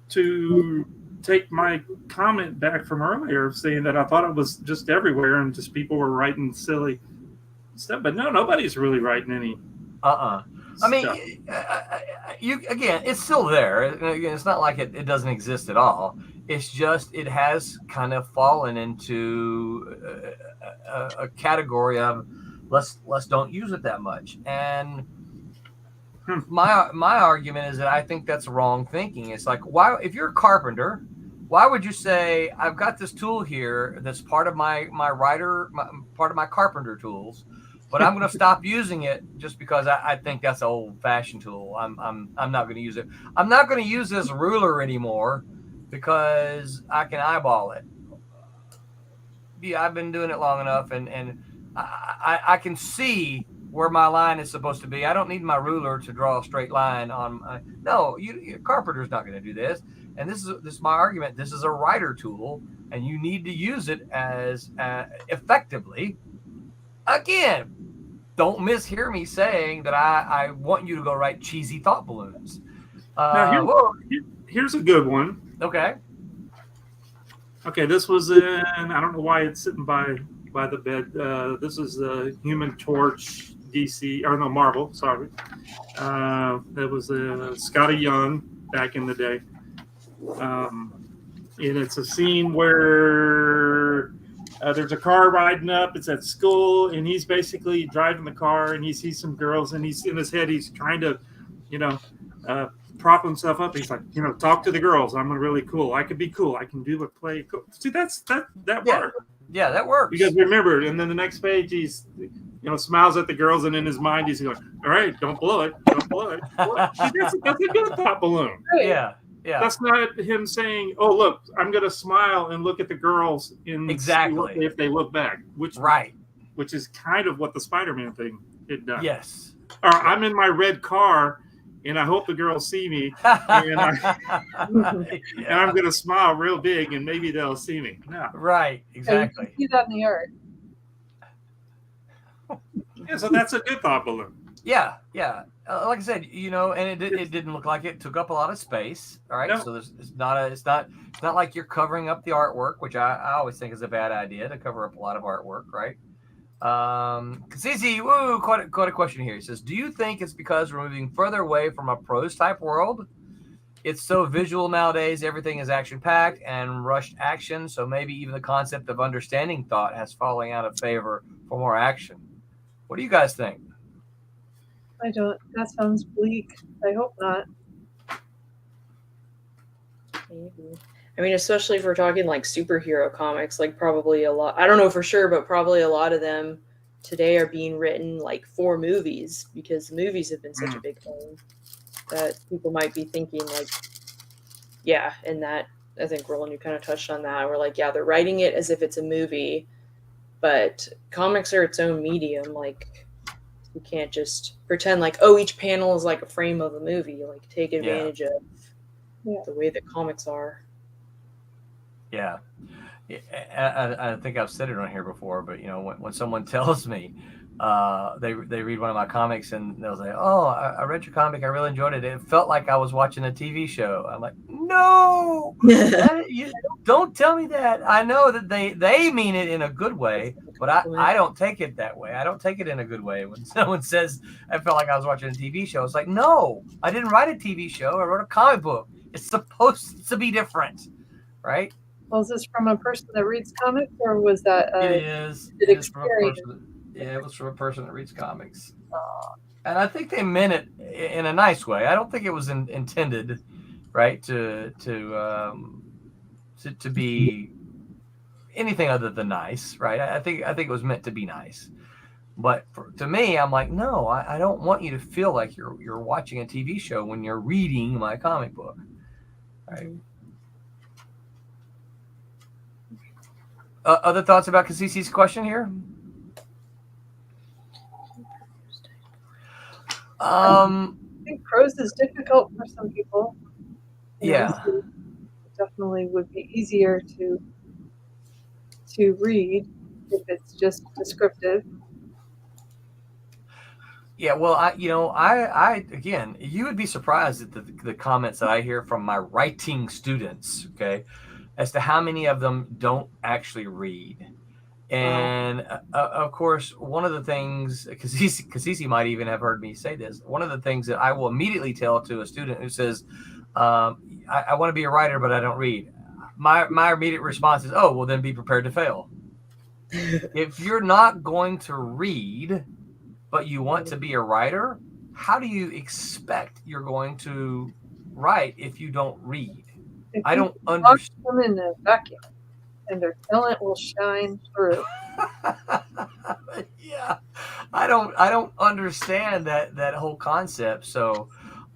to take my comment back from earlier saying that I thought it was just everywhere and just people were writing silly stuff. But no, nobody's really writing any. I mean, it's still there. It's not like it doesn't exist at all. It's just it has kind of fallen into a category of let's don't use it that much. And my argument is that I think that's wrong thinking. It's like, why, if you're a carpenter, why would you say I've got this tool here that's part of my part of my carpenter tools, but I'm going to stop using it just because I think that's an old-fashioned tool. I'm not going to use it. I'm not going to use this ruler anymore because I can eyeball it. Yeah, I've been doing it long enough, and I can see where my line is supposed to be. I don't need my ruler to draw a straight line on. No, your carpenter's not going to do this. And this is my argument. This is a writer tool, and you need to use it as effectively. Again, don't mishear me saying that I want you to go write cheesy thought balloons. Here's a good one. Okay. Okay, this was in, I don't know why it's sitting by the bed. This is the Human Torch Marvel, sorry. That was Scotty Young back in the day. And it's a scene where there's a car riding up. It's at school, and he's basically driving the car, and he sees some girls, and he's in his head. He's trying to, prop himself up. He's like, talk to the girls. I'm really cool. I could be cool. I can play cool. See, that worked. Yeah, that works. Because remember, and then the next page, he's smiles at the girls, and in his mind, he's going, all right, don't blow it. Don't blow it. See, that's a good thought balloon. Yeah. Yeah. That's not him saying, "Oh, look, I'm going to smile and look at the girls in exactly if they look back," which is kind of what the Spider-Man thing had done. Yes. Or I'm in my red car, and I hope the girls see me, and I'm going to smile real big, and maybe they'll see me. No. Right. Exactly. You see that in the yard. Yeah, so that's a good thought balloon. Yeah. Like I said, and it didn't look like it took up a lot of space. All right, no. So it's not like you're covering up the artwork, which I always think is a bad idea to cover up a lot of artwork, right? Zizi, quite a question here. He says, do you think it's because we're moving further away from a prose type world? It's so visual nowadays. Everything is action packed and rushed action. So maybe even the concept of understanding thought has fallen out of favor for more action. What do you guys think? That sounds bleak. I hope not. Maybe. I mean, especially if we're talking like superhero comics, like probably a lot. I don't know for sure, but probably a lot of them today are being written like for movies because movies have been such a big thing that people might be thinking like, yeah, and that I think Roland, you kind of touched on that. We're like, yeah, they're writing it as if it's a movie, but comics are its own medium. Like, you can't just pretend like, oh, each panel is like a frame of a movie. Like, take advantage of the way that comics are. Yeah. I think I've said it on here before, but you know, when someone tells me they read one of my comics and they'll say, "Oh, I read your comic. I really enjoyed it. It felt like I was watching a TV show." I'm like, "No, you don't tell me that. I know that they mean it in a good way, but I don't take it that way. I don't take it in a good way. When someone says I felt like I was watching a TV show, it's like, no, I didn't write a TV show. I wrote a comic book. It's supposed to be different, right?" Was this from a person that reads comics, or was that It is. It is from a person. Yeah, it was from a person that reads comics, and I think they meant it in a nice way. I don't think it was intended, right, to be anything other than nice, right? I think it was meant to be nice, but to me, I'm like, no, I don't want you to feel like you're watching a TV show when you're reading my comic book, right? Other thoughts about Kasisi's question here? I think prose is difficult for some people. Yeah. It definitely would be easier to read if it's just descriptive. Yeah, well, I again, you would be surprised at the comments that I hear from my writing students, okay, as to how many of them don't actually read. And of course, one of the things, Kasisi might even have heard me say this, one of the things that I will immediately tell to a student who says, I want to be a writer, but I don't read. My immediate response is, oh, well, then be prepared to fail. If you're not going to read, but you want to be a writer, how do you expect you're going to write if you don't read? I don't understand. Them in a vacuum, and their talent will shine through. Yeah, I don't understand that whole concept. So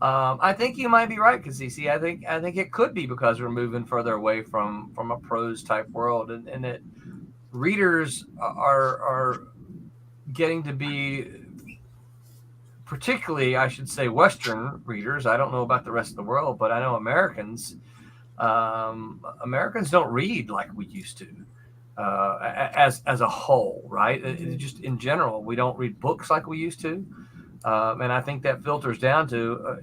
I think you might be right, Kasisi. I think it could be because we're moving further away from a prose type world, and that readers are getting to be, particularly, I should say, Western readers. I don't know about the rest of the world, but I know Americans don't read like we used to, as a whole, right? Just in general, we don't read books like we used to, and I think that filters down to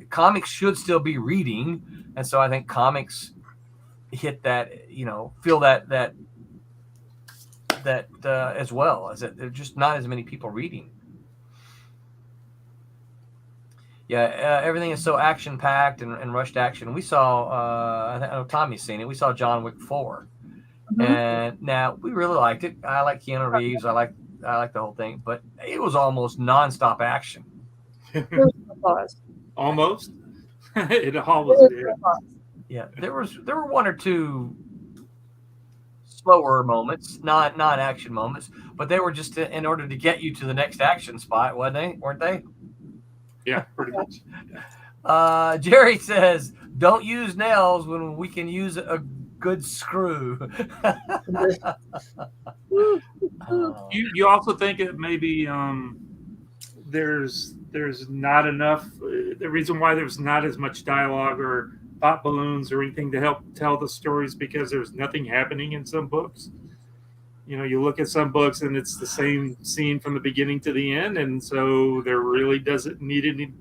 comics should still be reading, and so I think comics hit that, feel that as well, as that there's just not as many people reading. Yeah, everything is so action-packed and rushed action. We saw, I know Tommy's seen it, we saw John Wick 4. Mm-hmm. And now we really liked it. I like Keanu Reeves. I like the whole thing, but it was almost nonstop action. Almost? It almost did. Yeah, there were one or two slower moments, not action moments, but they were just in order to get you to the next action spot, weren't they? Yeah, pretty much. Jerry says, "Don't use nails when we can use a good screw." You also think it maybe there's not enough. The reason why there's not as much dialogue or thought balloons or anything to help tell the stories because there's nothing happening in some books. You look at some books and it's the same scene from the beginning to the end, and so there really doesn't need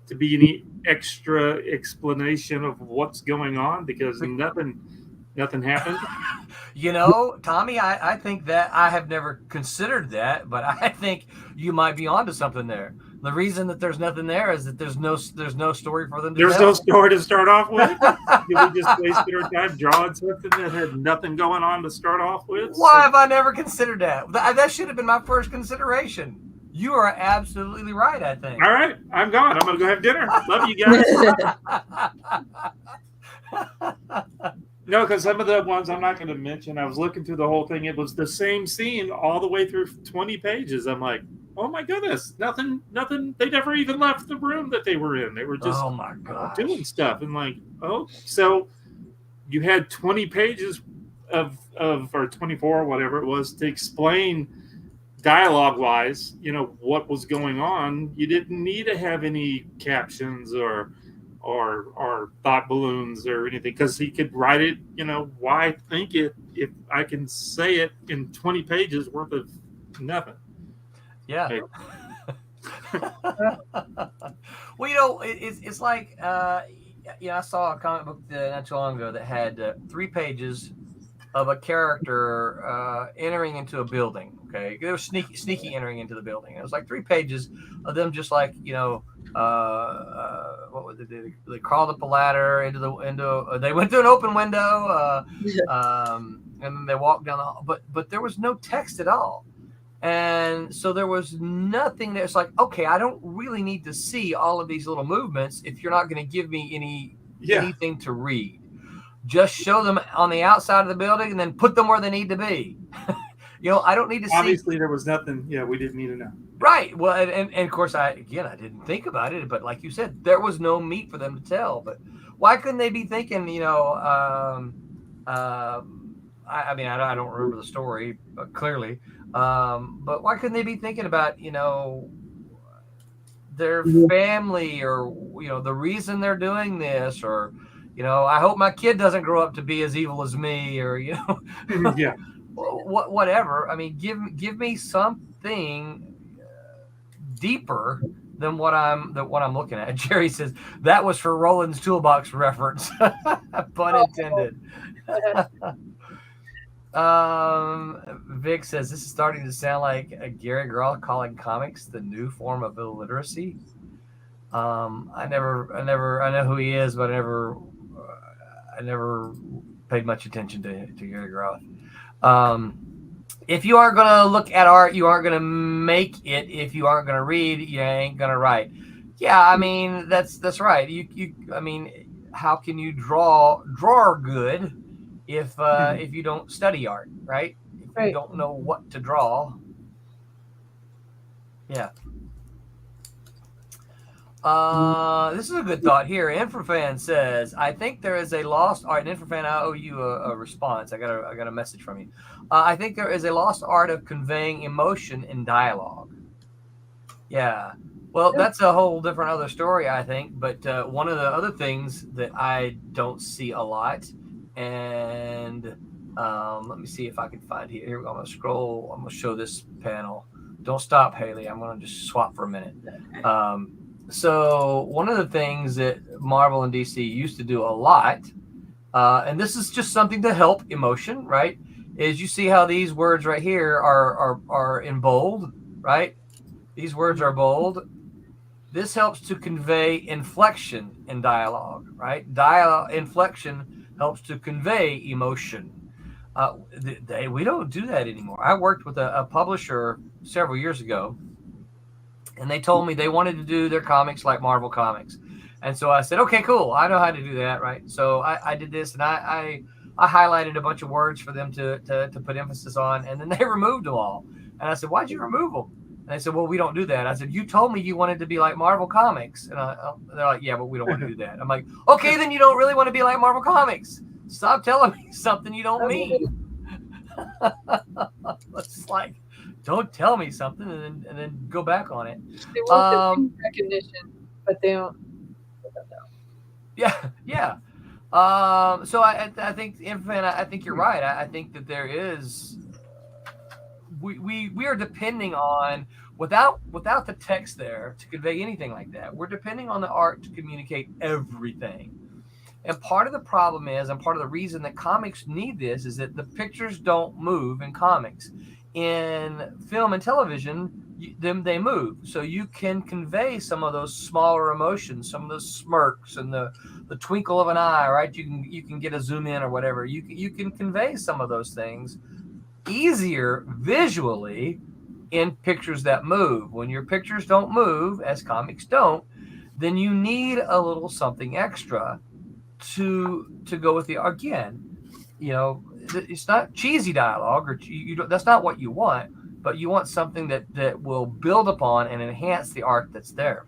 to be any extra explanation of what's going on because nothing happened. Tommy, I think that I have never considered that, but I think you might be onto something there. The reason that there's nothing there is that there's no story for them to There's tell. no story to start off with? Did we just wasted our time drawing something that had nothing going on to start off with? Why have I never considered that? That should have been my first consideration. You are absolutely right, I think. All right, I'm gone. I'm going to go have dinner. Love you guys. No, because some of the ones I'm not going to mention, I was looking through the whole thing. It was the same scene all the way through 20 pages. I'm like, oh my goodness, nothing. They never even left the room that they were in. They were just Oh my gosh. doing stuff. And like, oh, so you had 20 pages of or 24, whatever it was, to explain dialogue wise, what was going on. You didn't need to have any captions or thought balloons or anything, because he could write it. Why think it if I can say it in 20 pages worth of nothing? Yeah. Hey. Well, it's like I saw a comic book not too long ago that had 3 pages of a character entering into a building. Okay, they were sneaky entering into the building. It was like 3 pages of them just like what would they do? They crawled up a ladder they went through an open window, and then they walked down the hall. But there was no text at all. And so there was nothing that's like, okay, I don't really need to see all of these little movements if you're not going to give me anything to read. Just show them on the outside of the building and then put them where they need to be. I don't need to see. Obviously, there was nothing. Yeah, we didn't need to know. Right. Well, and of course, I didn't think about it, but like you said, there was no meat for them to tell. But why couldn't they be thinking, I don't remember the story clearly, but why couldn't they be thinking about, their family or, the reason they're doing this, or, I hope my kid doesn't grow up to be as evil as me, or, Yeah. whatever. I mean, give me something deeper than what I'm looking at. Jerry says that was for Roland's Toolbox reference. Pun intended. Vic says this is starting to sound like a Gary Grohl calling comics the new form of illiteracy. I know who he is, but I never paid much attention to Gary Grohl. If you aren't going to look at art, you aren't going to make it. If you aren't going to read, you ain't going to write. Yeah, I mean, that's right. I mean, how can you draw good if you don't study art, right? If you don't know what to draw. Yeah. This is a good thought here. Infrafan says, I think there is a lost art. And Infrafan, I owe you a response. I got a message from you. I think there is a lost art of conveying emotion in dialogue. Yeah. Well, that's a whole different other story, I think. But one of the other things that I don't see a lot, and let me see if I can find here. Here we go. I'm going to scroll. I'm going to show this panel. Don't stop, Haley. I'm going to just swap for a minute. So one of the things that Marvel and DC used to do a lot, and this is just something to help emotion, right, is you see how these words right here are in bold, right? These words are bold. This helps to convey inflection in dialogue, right? Inflection helps to convey emotion. We don't do that anymore. I worked with a publisher several years ago, and they told me they wanted to do their comics like Marvel Comics. And so I said, okay, cool. I know how to do that, right? So I did this, and I highlighted a bunch of words for them to put emphasis on, and then they removed them all. And I said, why'd you remove them? And they said, well, we don't do that. I said, you told me you wanted to be like Marvel Comics. And they're like, yeah, but we don't want to do that. I'm like, okay, then you don't really want to be like Marvel Comics. Stop telling me something you don't mean. It's like, don't tell me something and then go back on it. They want the recognition, but they don't. Yeah. So I think, Infant, I think you're right. I think that there is. We are depending on without the text there to convey anything like that. We're depending on the art to communicate everything. And part of the problem is, and part of the reason that comics need this, is that the pictures don't move in comics. In film and television, they move. So you can convey some of those smaller emotions, some of those smirks and the twinkle of an eye, right? You can get a zoom in or whatever. You can convey some of those things easier visually in pictures that move. When your pictures don't move, as comics don't, then you need a little something extra to go with the again. It's not cheesy dialogue, or that's not what you want, but you want something that will build upon and enhance the art that's there.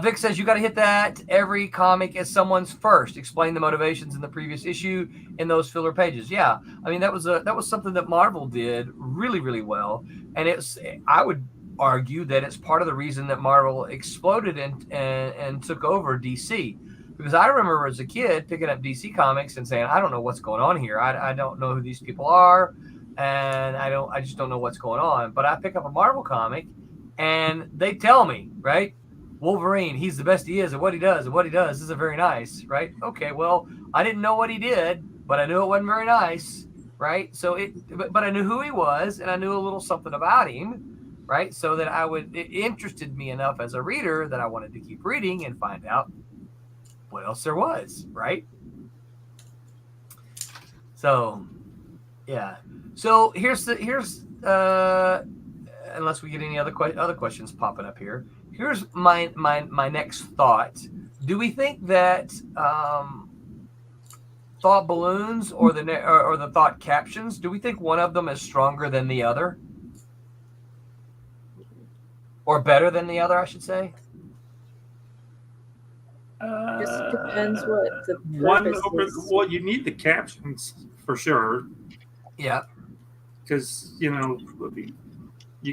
Vic says you got to hit that every comic as someone's first. Explain the motivations in the previous issue in those filler pages. Yeah, I mean that was something that Marvel did really, really well, and I would argue that it's part of the reason that Marvel exploded and took over DC. Because I remember as a kid picking up DC comics and saying, I don't know what's going on here. I don't know who these people are, and I just don't know what's going on. But I pick up a Marvel comic, and they tell me, right? Wolverine, he's the best he is, and what he does isn't very nice, right? Okay, well, I didn't know what he did, but I knew it wasn't very nice, right? So but I knew who he was, and I knew a little something about him, right? So that it interested me enough as a reader that I wanted to keep reading and find out what else there was, right? So, yeah. So here's unless we get any other questions popping up here. Here's my next thought. Do we think that thought balloons or the thought captions, do we think one of them is stronger than the other? Or better than the other, I should say? I guess it depends what the one purpose over. is. Well, you need the captions for sure, Yeah. because you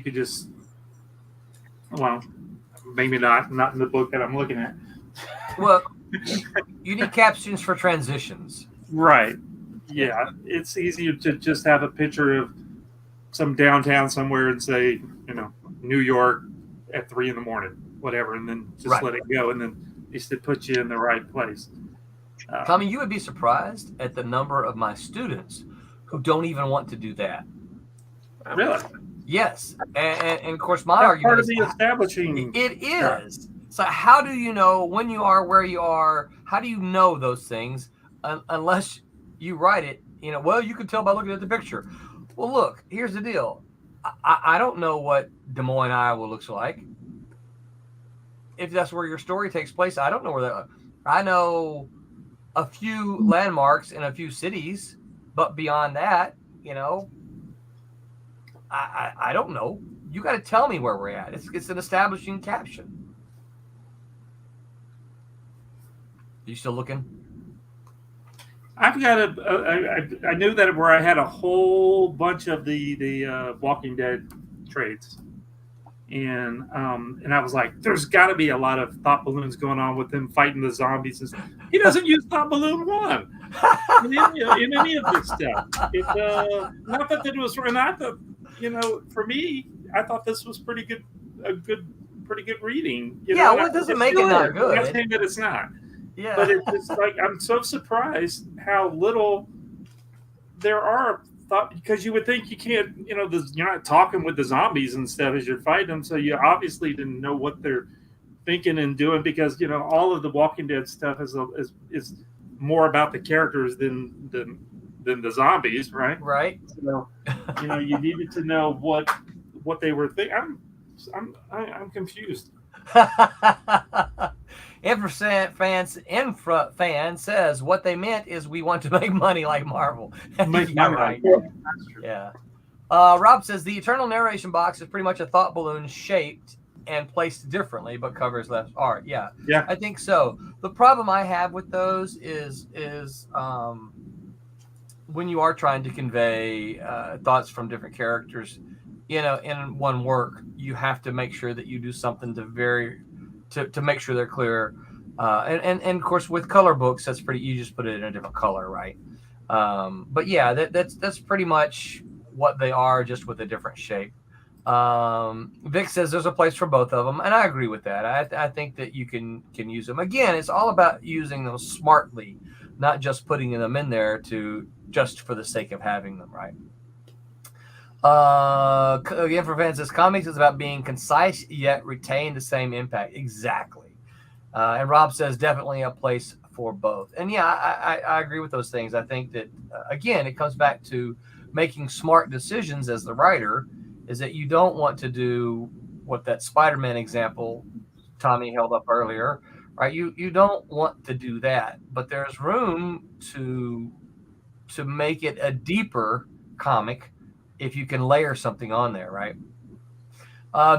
could just, well, maybe not in the book that I'm looking at. Well, you need captions for transitions. Right. Yeah, it's easier to just have a picture of some downtown somewhere and say, New York at 3 a.m, whatever, and then just Right. let it go, and then at least it puts you in the right place. Tommy, you would be surprised at the number of my students who don't even want to do that. Really? Yes, and of course my That's argument part of is the establishing. it is. So how do you know when you are where you are? How do you know those things unless you write it? Well, you can tell by looking at the picture. Well, look, here's the deal. I don't know what Des Moines, Iowa looks like. If that's where your story takes place, I don't know where that. I know a few landmarks in a few cities, but beyond that, I don't know. You got to tell me where we're at. It's an establishing caption. Are you still looking? I've got I knew that where I had a whole bunch of the Walking Dead trades, and I was like, there's got to be a lot of thought balloons going on with him fighting the zombies. He doesn't use thought balloon one in any of this stuff. Not that it was not that for me, I thought this was pretty good reading. Yeah, well, it doesn't make it not good. I'm not saying that it's not. Yeah, But it's like I'm so surprised how little there are thought, because you would think you can't, you're not talking with the zombies and stuff as you're fighting them, so you obviously didn't know what they're thinking and doing, because all of the Walking Dead stuff is more about the characters than the zombies, right? Right. So you needed to know what they were thinking. I'm confused. Infra fan says what they meant is we want to make money like Marvel. Make Yeah, money. right. That's true. Yeah. Rob says the Eternal Narration box is pretty much a thought balloon shaped and placed differently, but covers less art. Yeah. Yeah. I think so. The problem I have with those is when you are trying to convey thoughts from different characters, in one work, you have to make sure that you do something to make sure they're clear. And of course with color books, that's pretty, you just put it in a different color, right? But yeah, that's pretty much what they are, just with a different shape. Vic says there's a place for both of them, and I agree with that. I think that you can use them. Again, it's all about using them smartly, not just putting them in there just for the sake of having them, right? Again, for fans, says comics is about being concise yet retain the same impact. Exactly. And Rob says definitely a place for both. And yeah, I agree with those things. I think that again, it comes back to making smart decisions as the writer. Is that you don't want to do what that Spider-Man example Tommy held up earlier, where you have a right? You don't want to do that, but there's room to make it a deeper comic if you can layer something on there, right?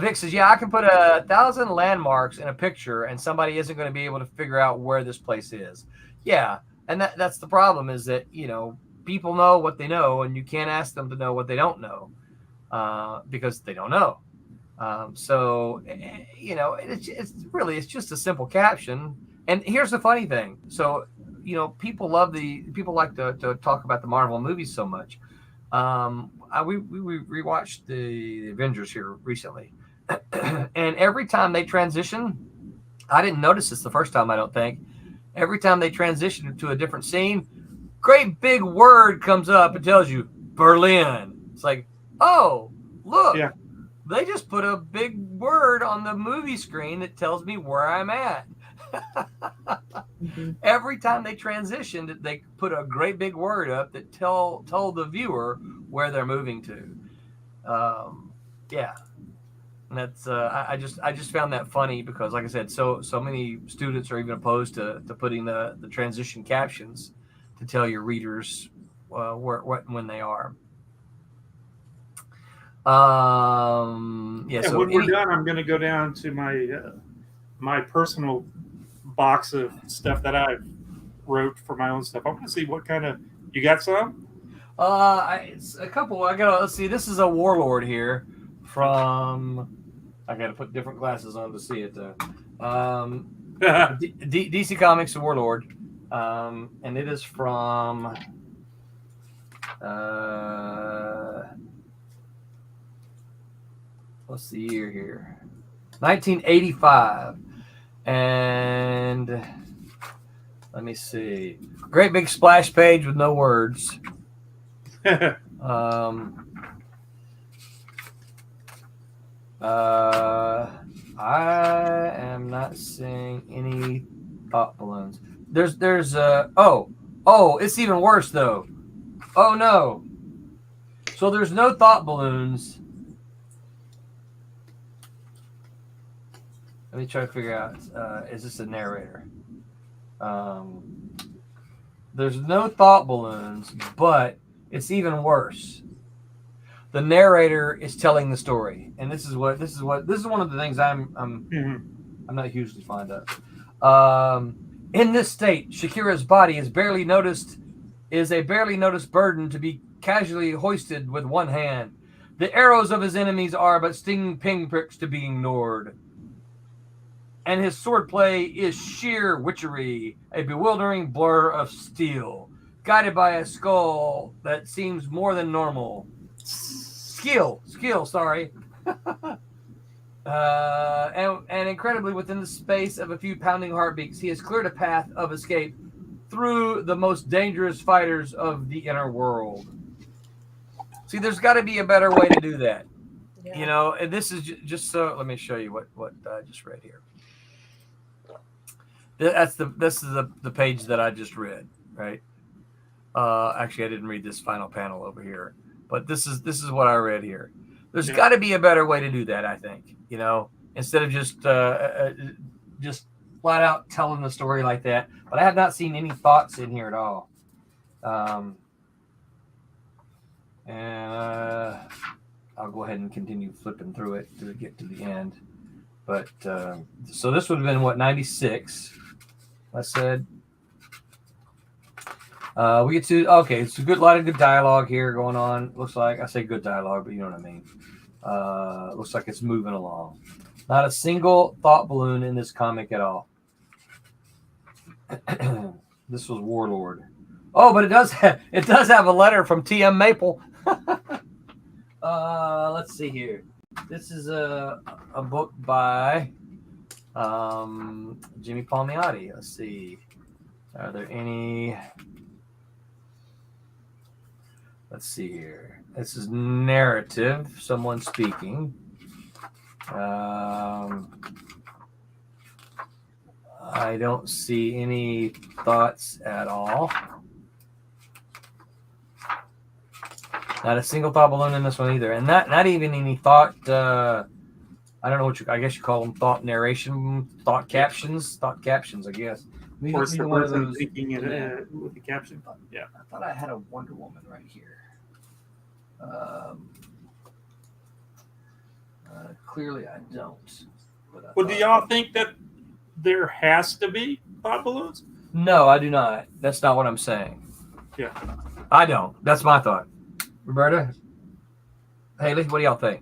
Vic says, yeah, I can put 1,000 landmarks in a picture and somebody isn't going to be able to figure out where this place is. Yeah, and that's the problem, is that, people know what they know, and you can't ask them to know what they don't know because they don't know. So, it's just a simple caption. And here's the funny thing. So, people like to talk about the Marvel movies so much. We rewatched the Avengers here recently, and every time they transition, I didn't notice this the first time, I don't think. Every time they transition to a different scene, great big word comes up and tells you Berlin. It's like, oh, look, Yeah. they just put a big word on the movie screen that tells me where I'm at. Mm-hmm. Every time they transitioned, they put a great big word up that told the viewer where they're moving to. Yeah, and that's I just found that funny because, like I said, so many students are even opposed to putting the transition captions to tell your readers where, what, and when they are. So when we're done, I'm going to go down to my personal box of stuff that I wrote for my own stuff. I want to see what kind of you got some. It's a couple. Let's see. This is a Warlord here from. I got to put different glasses on to see it though. DC Comics Warlord, and it is from. What's the year here? 1985. And let me see. Great big splash page with no words. I am not seeing any thought balloons. There's it's even worse though. Oh no. So there's no thought balloons. Let me try to figure out, is this a narrator? There's no thought balloons, but it's even worse. The narrator is telling the story. And this is one of the things I'm not hugely fond of. In this state, Shakira's body is a barely noticed burden to be casually hoisted with one hand. The arrows of his enemies are but stinging pinpricks to be ignored. And his swordplay is sheer witchery, a bewildering blur of steel, guided by a skull that seems more than normal. Skill, sorry. And incredibly, within the space of a few pounding heartbeats, he has cleared a path of escape through the most dangerous fighters of the inner world. See, there's got to be a better way to do that. Yeah. And this is just so. Let me show you what I just read here. This is the page that I just read, right? Actually, I didn't read this final panel over here, but this is what I read here. There's got to be a better way to do that, I think. Instead of just flat out telling the story like that. But I have not seen any thoughts in here at all. And I'll go ahead and continue flipping through it to get to the end. But so this would have been 96. I said. We get to it's a lot of good dialogue here going on. Looks like I say good dialogue, but you know what I mean. Looks like it's moving along. Not a single thought balloon in this comic at all. This was Warlord. Oh, but it does have a letter from T.M. Maple. Let's see here. This is a book by Jimmy Palmiotti. Let's see. Are there any? Let's see here. This is narrative. Someone speaking. I don't see any thoughts at all. Not a single thought balloon in this one either, and not even any thought I don't know what I guess you call them thought narration, thought captions, I guess. Or it's the Neither one of person those. thinking it with the caption. Yeah. I thought I had a Wonder Woman right here. Clearly, I don't. Well, do y'all think that there has to be thought balloons? No, I do not. That's not what I'm saying. Yeah. I don't. That's my thought. Roberta? Haley, what do y'all think?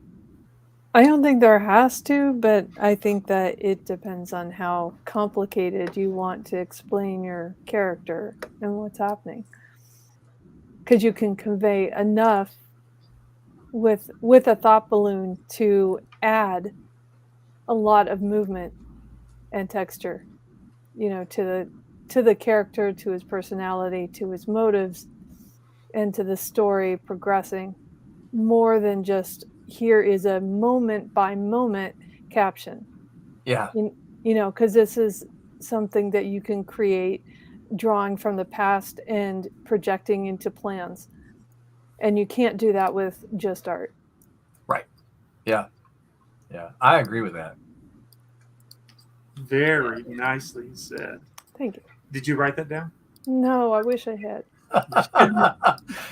I don't think there has to, but I think that it depends on how complicated you want to explain your character and what's happening. Because you can convey enough with a thought balloon to add a lot of movement and texture, to the character, to his personality, to his motives, and to the story progressing, more than just here is a moment by moment caption. Yeah. Because this is something that you can create drawing from the past and projecting into plans. And you can't do that with just art. Right. Yeah. Yeah. I agree with that. Very nicely said. Thank you. Did you write that down? No, I wish I had.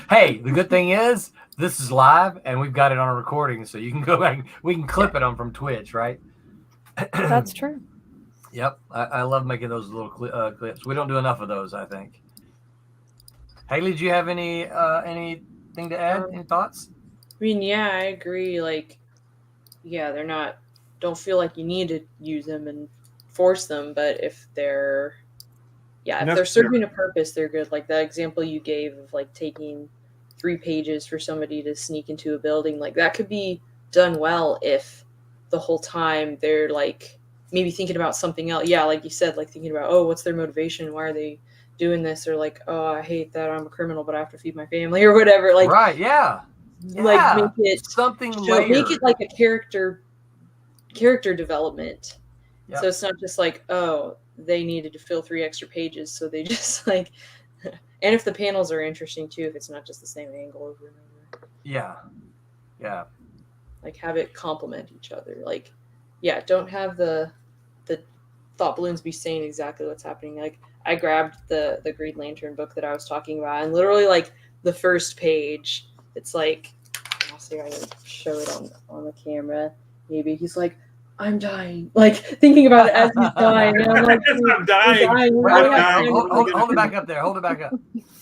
Hey, the good thing is this is live and we've got it on a recording, so you can go back. We can clip it on from Twitch, right? That's true. Yep, I love making those little clips. We don't do enough of those, I think. Haley, do you have anything to add? Any thoughts? I mean, yeah, I agree. Like, yeah, don't feel like you need to use them and force them, but if they're serving a purpose, they're good. Like that example you gave of like taking 3 pages for somebody to sneak into a building, like that could be done well if the whole time they're like maybe thinking about something else. Yeah, like you said, like thinking about, oh, what's their motivation? Why are they doing this? Or like, oh, I hate that I'm a criminal, but I have to feed my family or whatever. Like, right, yeah. Like make it something make it like a character development. Yep. So it's not just like, oh, they needed to fill 3 extra pages, so they just like and if the panels are interesting too, if it's not just the same angle over and over. Yeah. Yeah. Like have it complement each other. Like, yeah, don't have the thought balloons be saying exactly what's happening. Like I grabbed the Green Lantern book that I was talking about, and literally like the first page, it's like, I'll see if I can show it on the camera. Maybe he's like, I'm dying. Like thinking about it as he's dying. And I'm like, I'm dying. Hold it back up there. Hold it back up.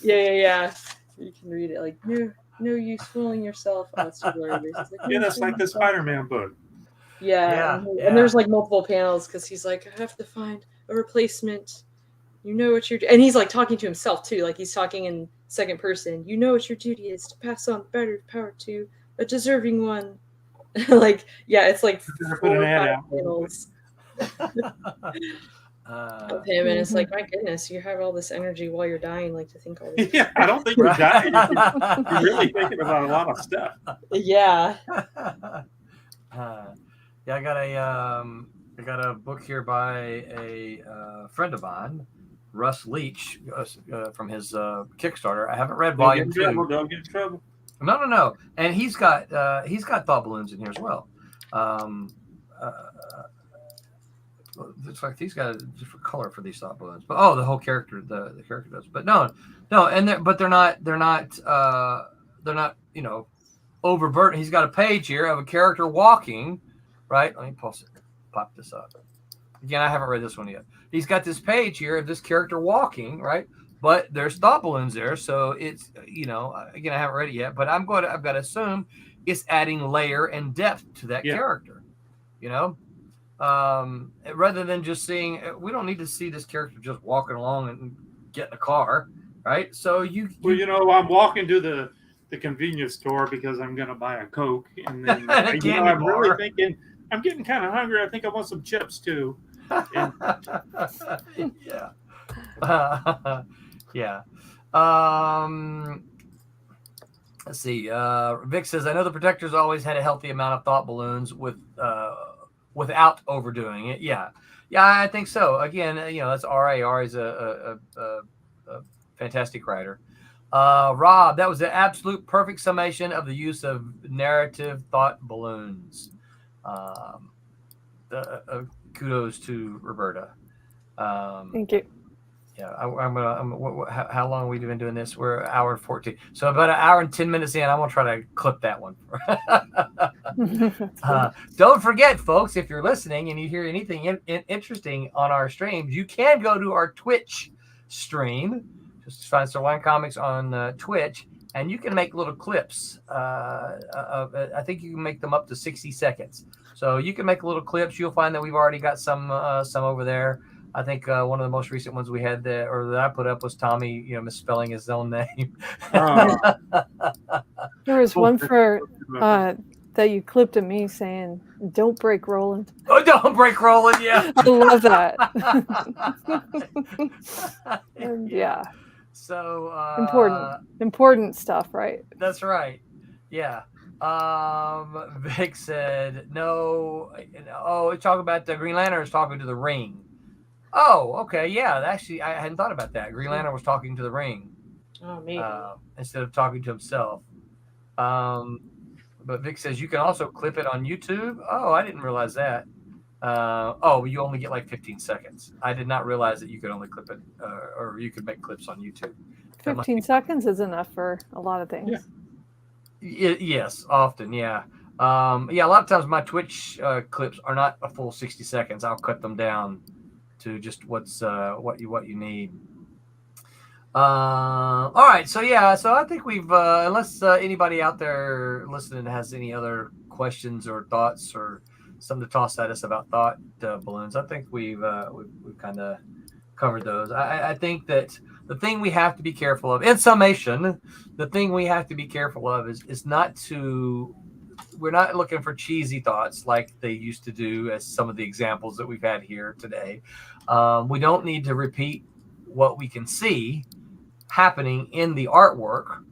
Yeah. You can read it like, no use fooling yourself. Oh, it's too blurry. Like, yeah, that's like the Spider-Man book. Yeah. And there's like multiple panels because he's like, I have to find a replacement. You know what you're and he's like talking to himself too. Like he's talking in second person. You know what your duty is to pass on better power to a deserving one. Like, yeah, it's like 4 or 5 panels of him, and it's like, my goodness, you have all this energy while you're dying, like to think all this. Yeah, I don't think you're dying. You're really thinking about a lot of stuff. Yeah. Yeah, I got a book here by a friend of mine, Russ Leach, from his Kickstarter. I haven't read volume 2. Don't get in trouble. No, and he's got thought balloons in here as well. It's like he's got a different color for these thought balloons, but the whole character, the character does. But no, and they're not overburdened. He's got a page here of a character walking, right? Let me pop this up. Again, I haven't read this one yet. He's got this page here of this character walking, right? But there's thought balloons there, so it's again, I haven't read it yet, but I've got to assume it's adding layer and depth to that character, rather than just seeing. We don't need to see this character just walking along and get in a car, right? So I'm walking to the convenience store because I'm going to buy a Coke, and then I'm really thinking I'm getting kind of hungry. I think I want some chips too. And, yeah. Yeah. Let's see. Vic says, I know the Protectors always had a healthy amount of thought balloons without overdoing it. Yeah. I think so. Again, that's R.A. R.A.'s a fantastic writer. Rob, that was the absolute perfect summation of the use of narrative thought balloons. kudos to Roberta. Thank you. Yeah, how long have we been doing this? We're an hour and 14. So about an hour and 10 minutes in, I'm going to try to clip that one. Don't forget, folks, if you're listening and you hear anything interesting on our streams, you can go to our Twitch stream. Just find Silverline Comics on Twitch, and you can make little clips. I think you can make them up to 60 seconds. So you can make little clips. You'll find that we've already got some over there. I think one of the most recent ones we had that I put up was Tommy, misspelling his own name. There was one for that you clipped of me saying, "Don't break Roland." Oh, don't break Roland! Yeah, I love that. And yeah. So important stuff, right? That's right. Yeah. Vic said no. Oh, talk about the Green Lantern is talking to the Ring. Oh, okay. Yeah, actually, I hadn't thought about that. Green Lantern was talking to the Ring. Oh, maybe. Instead of talking to himself. But Vic says you can also clip it on YouTube. Oh, I didn't realize that. You only get like 15 seconds. I did not realize that you could only clip it, or you could make clips on YouTube. 15 seconds is enough for a lot of things. Yes, often, yeah. A lot of times my Twitch clips are not a full 60 seconds. I'll cut them down to just what you need. All right, so I think we've unless anybody out there listening has any other questions or thoughts or something to toss at us about thought balloons, I think we've kind of covered those. I think that the thing we have to be careful of, in summation, the thing we have to be careful of is not to. We're not looking for cheesy thoughts like they used to do, as some of the examples that we've had here today. We don't need to repeat what we can see happening in the artwork,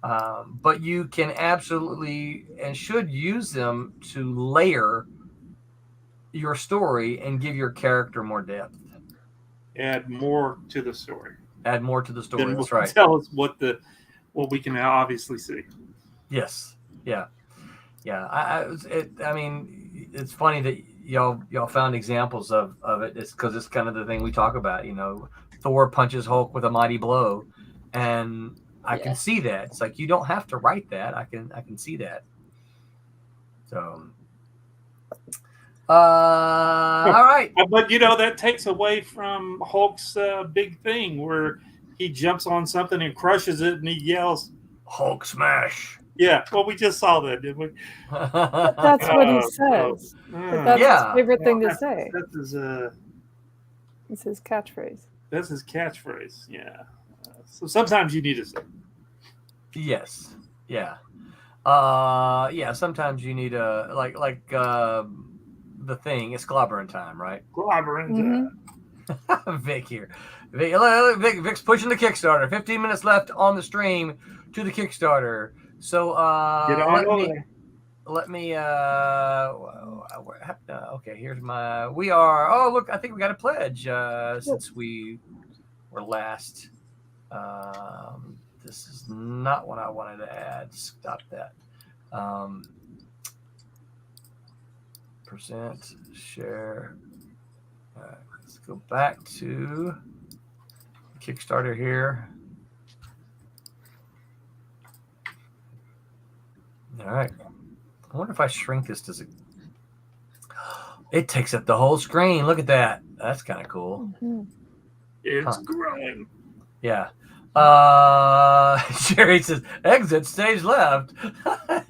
but you can absolutely and should use them to layer your story and give your character more depth. Add more to the story. That's right. Tell us what we can obviously see. Yes. Yeah. I mean, it's funny that y'all found examples of it. It's because it's kind of the thing we talk about. Thor punches Hulk with a mighty blow, and I can see that. It's like you don't have to write that. I can see that. So, all right. But that takes away from Hulk's big thing where he jumps on something and crushes it, and he yells, "Hulk smash!" Yeah, well, we just saw that, didn't we? That's what he says. That's his favorite thing to say. It's his catchphrase. That's his catchphrase, yeah. So sometimes you need to say. Yes, yeah. Sometimes you need the thing. It's clobbering time, right? Clobbering time. Vic here. Vic's pushing the Kickstarter. 15 minutes left on the stream to the Kickstarter. So get on let me okay, here's my I think we got a pledge since we were last. This is not what I wanted to add. Stop that. Percent share. Let's go back to Kickstarter here. All right. I wonder if I shrink this, does it takes up the whole screen. Look at that. That's kind of cool. Mm-hmm. It's growing. Yeah. Jerry says, exit stage left.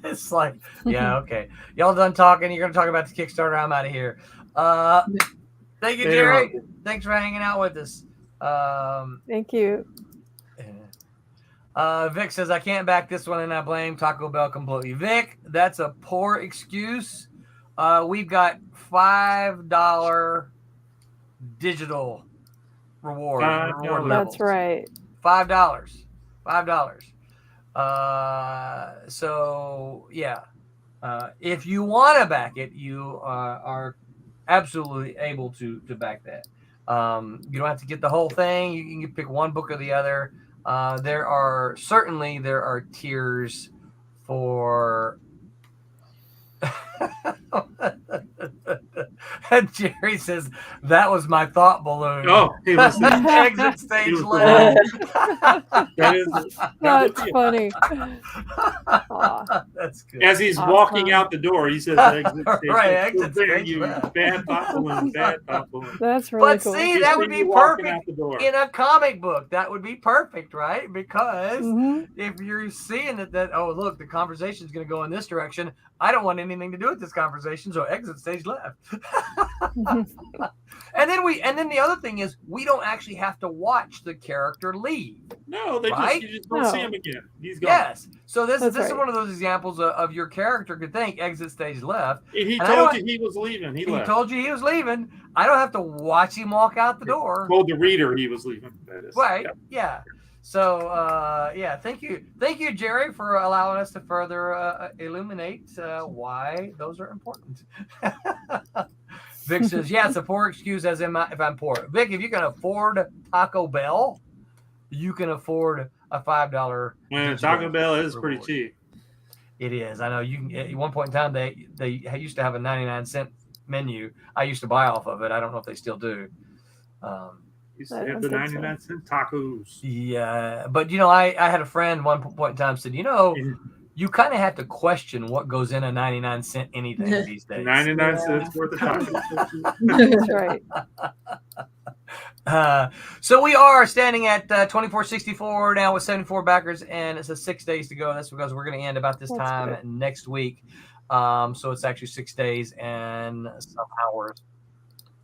It's like, yeah, okay. Y'all done talking. You're going to talk about the Kickstarter. I'm out of here. Thank you, Jerry. Thanks for hanging out with us. Thank you. Vic says, I can't back this one, and I blame Taco Bell completely. Vic, that's a poor excuse. We've got $5 digital reward levels. That's right. $5. So, yeah. If you want to back it, you are absolutely able to back that. You don't have to get the whole thing. You can pick one book or the other. There are tiers for Jerry says that was my thought balloon. Oh, he was. Exit stage He was left. That is. That's funny. Aw, That's good. As he's Awesome. walking out the door, he says, "Exit stage." Right, left." exit There stage you left. bad thought balloon, bad thought balloon. that's really But cool. see, Just that see would be you walking perfect out the door. in a comic book. That would be perfect, right? Because Mhm. if you're seeing that, oh, look, the conversation's going to go in this direction. I don't want anything to do with this conversation, so exit stage left. And then the other thing is we don't actually have to watch the character leave. No, they Right? just you just don't No. see him again. He's gone. Yes. So this That's is right. one of those examples of your character could think exit stage left. He And I told don't- you he was leaving. He He left. told you he was leaving. I don't have to watch him walk out the door. Told the reader he was leaving. That is. Right. Yeah. Yeah. So yeah, thank you, Jerry, for allowing us to further illuminate why those are important. Vic says, "Yeah, it's a poor excuse as in if I'm poor." Vic, if you can afford Taco Bell, you can afford a $5. When digital Taco Bell is pretty reward. cheap. It is. I know. You can. At one point in time, they used to have a 99-cent menu. I used to buy off of it. I don't know if they still do. Used I to have don't the think so. 99-cent tacos. Yeah, but I had a friend one point in time said, you kind of have to question what goes in a 99-cent anything these days. 99 cents worth of tacos. That's right. So we are standing at 2464 now with 74 backers, and it says 6 days to go. That's because we're going to end about this That's time good. next week. So it's actually 6 days and some hours.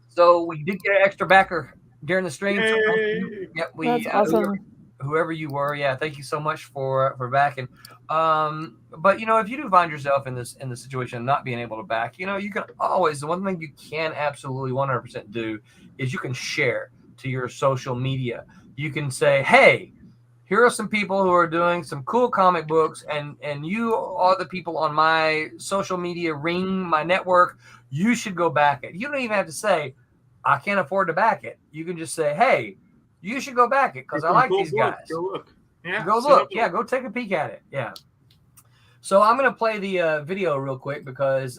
So we did get an extra backer during the stream. Yay. Yep, That's awesome. whoever you were, yeah, thank you so much for backing. But if you do find yourself in the situation of not being able to back, you can always, the one thing you can absolutely 100% do is you can share to your social media. You can say, hey, here are some people who are doing some cool comic books, and you are the people on my social media ring, my network. You should go back it. You don't even have to say, I can't afford to back it. You can just say, hey, you should go back it because I like these guys. Go look. Yeah. Go sit look. up. Yeah, go take a peek at it. Yeah. So I'm going to play the video real quick because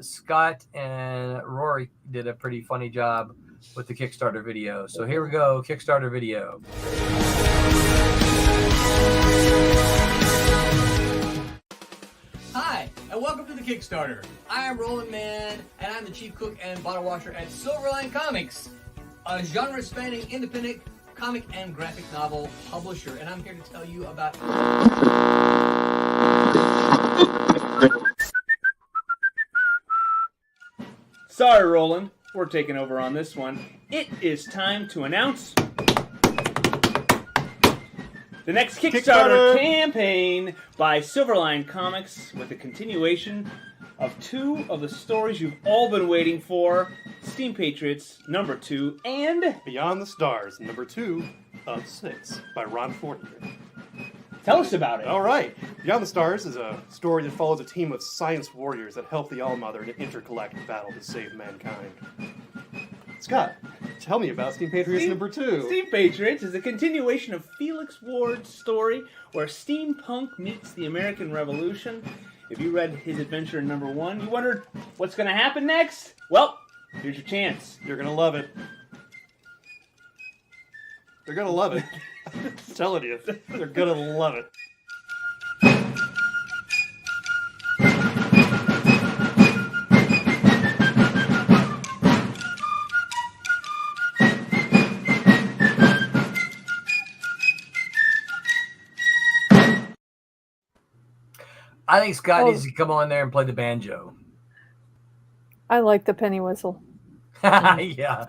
Scott and Rory did a pretty funny job with the Kickstarter video. So here we go, Kickstarter video. Hi, and welcome to the Kickstarter. I am Roland Mann, and I'm the chief cook and bottle washer at Silverline Comics, a genre-spanning independent comic and graphic novel publisher. And I'm here to tell you about... Sorry, Roland. We're taking over on this one. It is time to announce the next Kickstarter campaign by Silverline Comics with a continuation of two of the stories you've all been waiting for, Steam Patriots #2 and Beyond the Stars, #2 of 6 by Ron Fortier. tell us about it. All right. Beyond the Stars is a story that follows a team of science warriors that help the All-Mother in an intergalactic battle to save mankind. Scott, tell me about Steam Patriots #2. Steam Patriots is a continuation of Felix Ward's story where steampunk meets the American Revolution. If you read his adventure in #1, you wondered what's going to happen next? Well, here's your chance. You're going to love it. They're going to love it. I'm telling you, they're going to love it. I think Scott needs to come on there and play the banjo. I like the penny whistle. Yeah.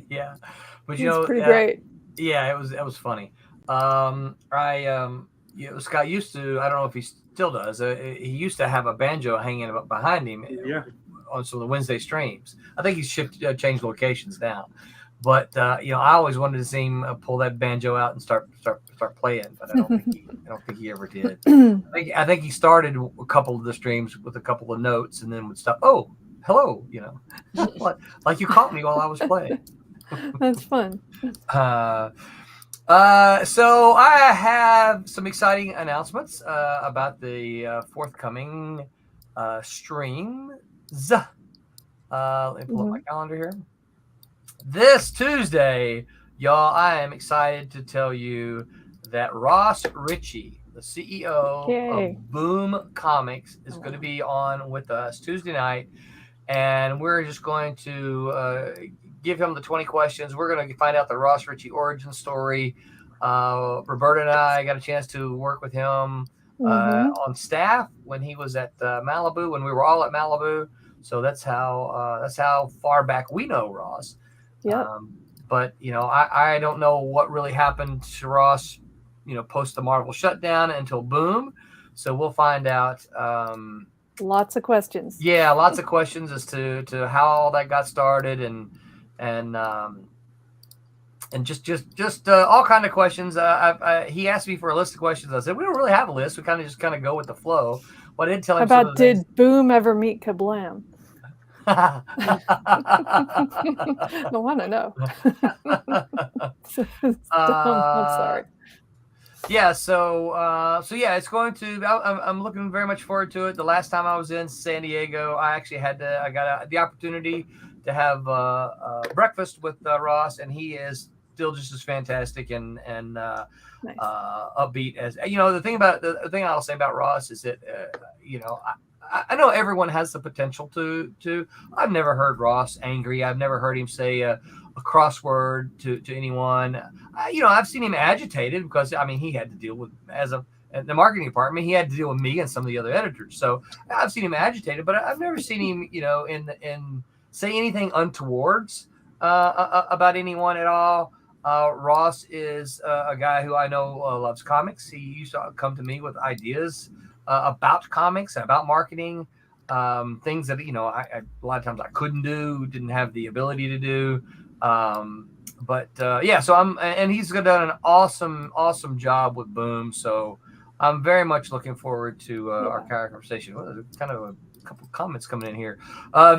Yeah. But It's pretty great. Yeah, it was funny. Scott used to, I don't know if he still does, he used to have a banjo hanging up behind him on some of the Wednesday streams. I think he's changed locations now. But I always wanted to see him pull that banjo out and start playing, but I don't think he ever did. I think he started a couple of the streams with a couple of notes and then would stop. Oh, hello, like you caught me while I was playing. That's fun. So I have some exciting announcements about the forthcoming streams. Let me pull up my calendar here. This Tuesday, y'all, I am excited to tell you that Ross Ritchie, the CEO of Boom Comics, is going to be on with us Tuesday night. And we're just going to give him the 20 questions. We're going to find out the Ross Ritchie origin story. Roberta and I got a chance to work with him on staff when he was at Malibu, when we were all at Malibu. So that's how far back we know Ross. Yep. But I don't know what really happened to Ross, post the Marvel shutdown until Boom. So we'll find out. Lots of questions. Yeah, lots of questions as to how all that got started and just all kind of questions. He asked me for a list of questions. I said we don't really have a list. We kind of go with the flow. Well, I did tell him. How about did Boom ever meet Kablam? I want to know. I'm sorry. Yeah, so yeah, it's going to. I'm looking very much forward to it. The last time I was in San Diego, I got the opportunity to have breakfast with Ross, and he is still just as fantastic and nice. Upbeat as The thing I'll say about Ross is that I know everyone has the potential to. I've never heard Ross angry. I've never heard him say a crossword to anyone. I've seen him agitated because he had to deal with the marketing department. He had to deal with me and some of the other editors. So I've seen him agitated, but I've never seen him, in say anything untowards about anyone at all. Ross is a guy who I know loves comics. He used to come to me with ideas about comics, about marketing, things that a lot of times I couldn't do, didn't have the ability to do. So he's done an awesome job with Boom. So I'm very much looking forward to our conversation. Well, there's kind of a couple of comments coming in here.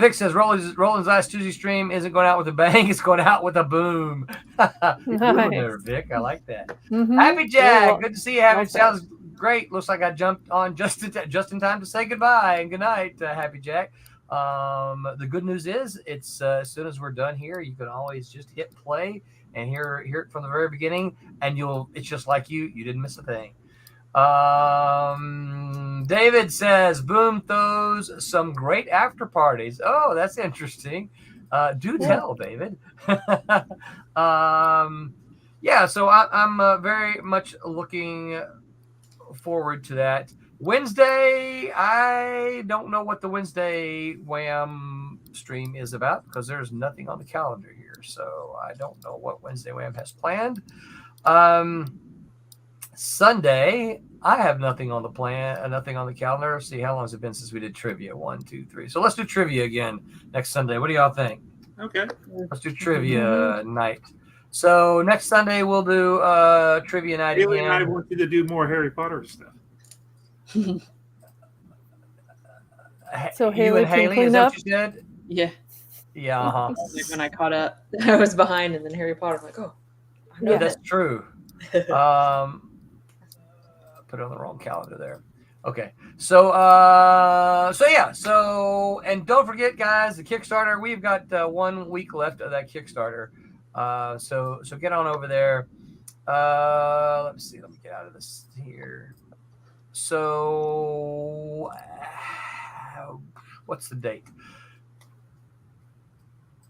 Vic says Roland's last Tuesday stream isn't going out with a bang; it's going out with a boom. Nice. There, Vic. I like that. Happy Jack, good to see you. Happy sounds great. Looks like I jumped on just in time to say goodbye and good night, Happy Jack. The good news is it's as soon as we're done here, you can always just hit play and hear it from the very beginning, and it's just like you didn't miss a thing. David says Boom throws some great after parties. Oh, that's interesting. Do tell, David. So I'm very much looking forward to that. Wednesday, I don't know what the Wednesday Wham stream is about because there's nothing on the calendar here. So I don't know what Wednesday Wham has planned. Sunday, I have nothing on the calendar. See, how long has it been since we did trivia? 1, 2, 3. So let's do trivia again next Sunday. What do y'all think? Okay. Let's do trivia night. So next Sunday we'll do trivia night Haley again. and I want you to do more Harry Potter stuff. So Haley, is that what you said? Yeah. Yeah. Uh-huh. Like when I caught up, I was behind, and then Harry Potter. I'm like, oh, I know that's true. Put it on the wrong calendar there. Okay. So and don't forget, guys, the Kickstarter. We've got 1 week left of that Kickstarter. So get on over there. Let me see. Let me get out of this here. So, what's the date?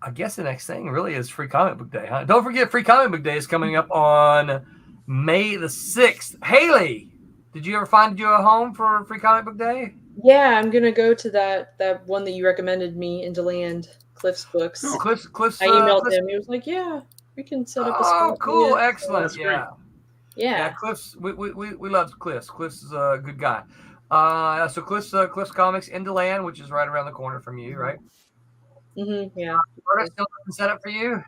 I guess the next thing really is Free Comic Book Day, huh? Don't forget, Free Comic Book Day is coming up on May the 6th. Haley, did you ever find you a home for Free Comic Book Day? Yeah, I'm gonna go to that one that you recommended me in DeLand, Cliff's Books. Oh, Cliff's. I emailed him. He was like, "Yeah, we can set up a spot." Oh, cool! Yeah. Excellent. Yeah, Cliff's. We love Cliff's. Cliff's is a good guy. So Cliff's Comics in DeLand, which is right around the corner from you, right? Mm-hmm. Yeah. Roberta, still set up for you?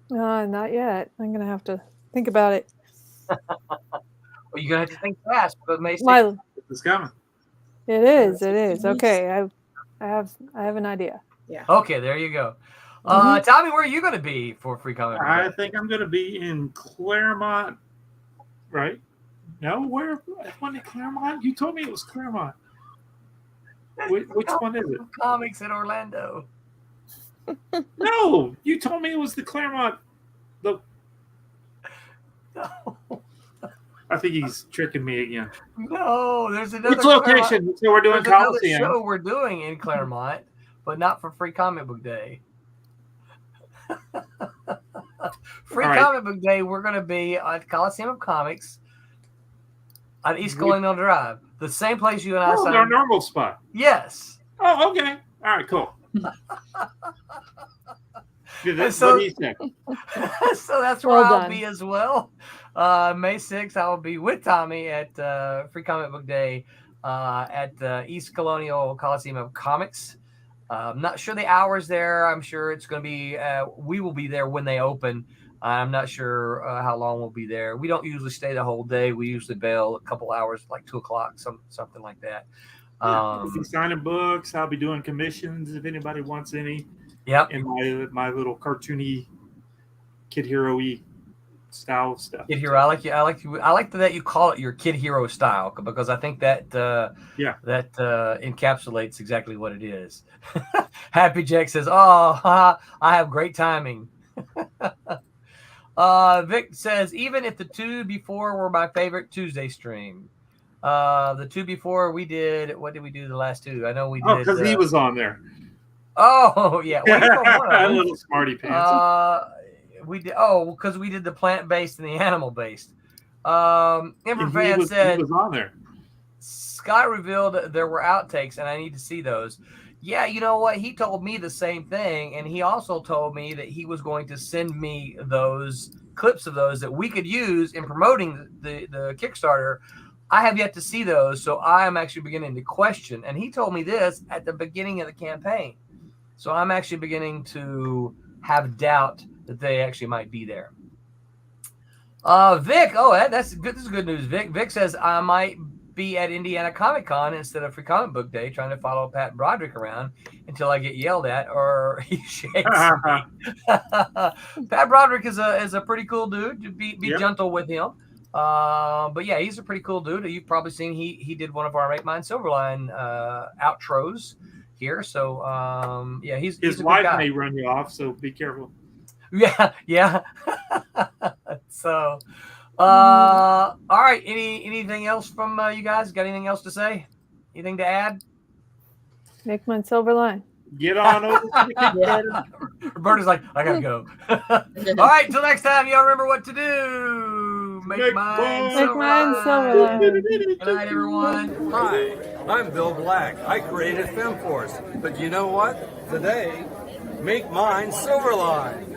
Not yet. I'm gonna have to think about it. Well, you're gonna have to think fast because May 6th is coming. It is. Okay, I have an idea. Yeah. Okay, there you go. Tommy, where are you going to be for Free Comic Book Day? I think I'm going to be in Claremont. Right? No, where? Wasn't it Claremont? You told me it was Claremont. Which one is it? Comics in Orlando. No, you told me it was the Claremont. The No, I think he's tricking me again. no, there's another Which location? So we're doing There's another Coliseum. show we're doing in Claremont, but not for Free Comic Book Day. Free All right. Comic Book Day, we're going to be at Coliseum of Comics on East Colonial Drive, the same place you and I Oh, signed. our normal spot. Yes. Oh, okay. All right, cool. What So- do you think? So that's where Well I'll done. be as well. May 6th, I will be with Tommy at Free Comic Book Day at East Colonial Coliseum of Comics. I'm not sure the hours there. I'm sure it's going to be, we will be there when they open. I'm not sure how long we'll be there. We don't usually stay the whole day. We usually bail a couple hours, like 2 o'clock, something like that. I'll be signing books. I'll be doing commissions if anybody wants any. Yep. In my little cartoony, Kid Hero-y style stuff. Kid Hero. I like that you call it your Kid Hero style, because I think that that encapsulates exactly what it is. Happy Jack says, "Oh, I have great timing." Vic says, even if the two before were my favorite Tuesday stream. The two before we did, what did we do the last two? I know we did. Oh, because he was on there. Oh yeah, well, he's on one of A them. little smarty pants. We did. Oh, because we did the plant-based and the animal-based. Ember Fan he said was on there. Scott revealed there were outtakes, and I need to see those. Yeah, you know what? He told me the same thing, and he also told me that he was going to send me those clips of those that we could use in promoting the Kickstarter. I have yet to see those, so I am actually beginning to question. And he told me this at the beginning of the campaign. So I'm actually beginning to have doubt that they actually might be there. Vic, that's good. This is good news, Vic. Vic says I might be at Indiana Comic Con instead of Free Comic Book Day, trying to follow Pat Broderick around until I get yelled at or he shakes me. Pat Broderick is a pretty cool dude. Be gentle with him. But yeah, he's a pretty cool dude. You've probably seen he did one of our Make Mine Silverline outros here. So yeah, he's His a wife good guy. may run you off, so be careful. Yeah. So all right. Anything else from you guys? Got anything else to say? Anything to add? Make mine silver line. Get on over to the Kickstarter. Roberta's like, I gotta go. All right, till next time, y'all remember what to do. Make mine Make mine silver line. Good night, everyone. Hi, I'm Bill Black. I created FemForce. But you know what? Today, make mine Silverline.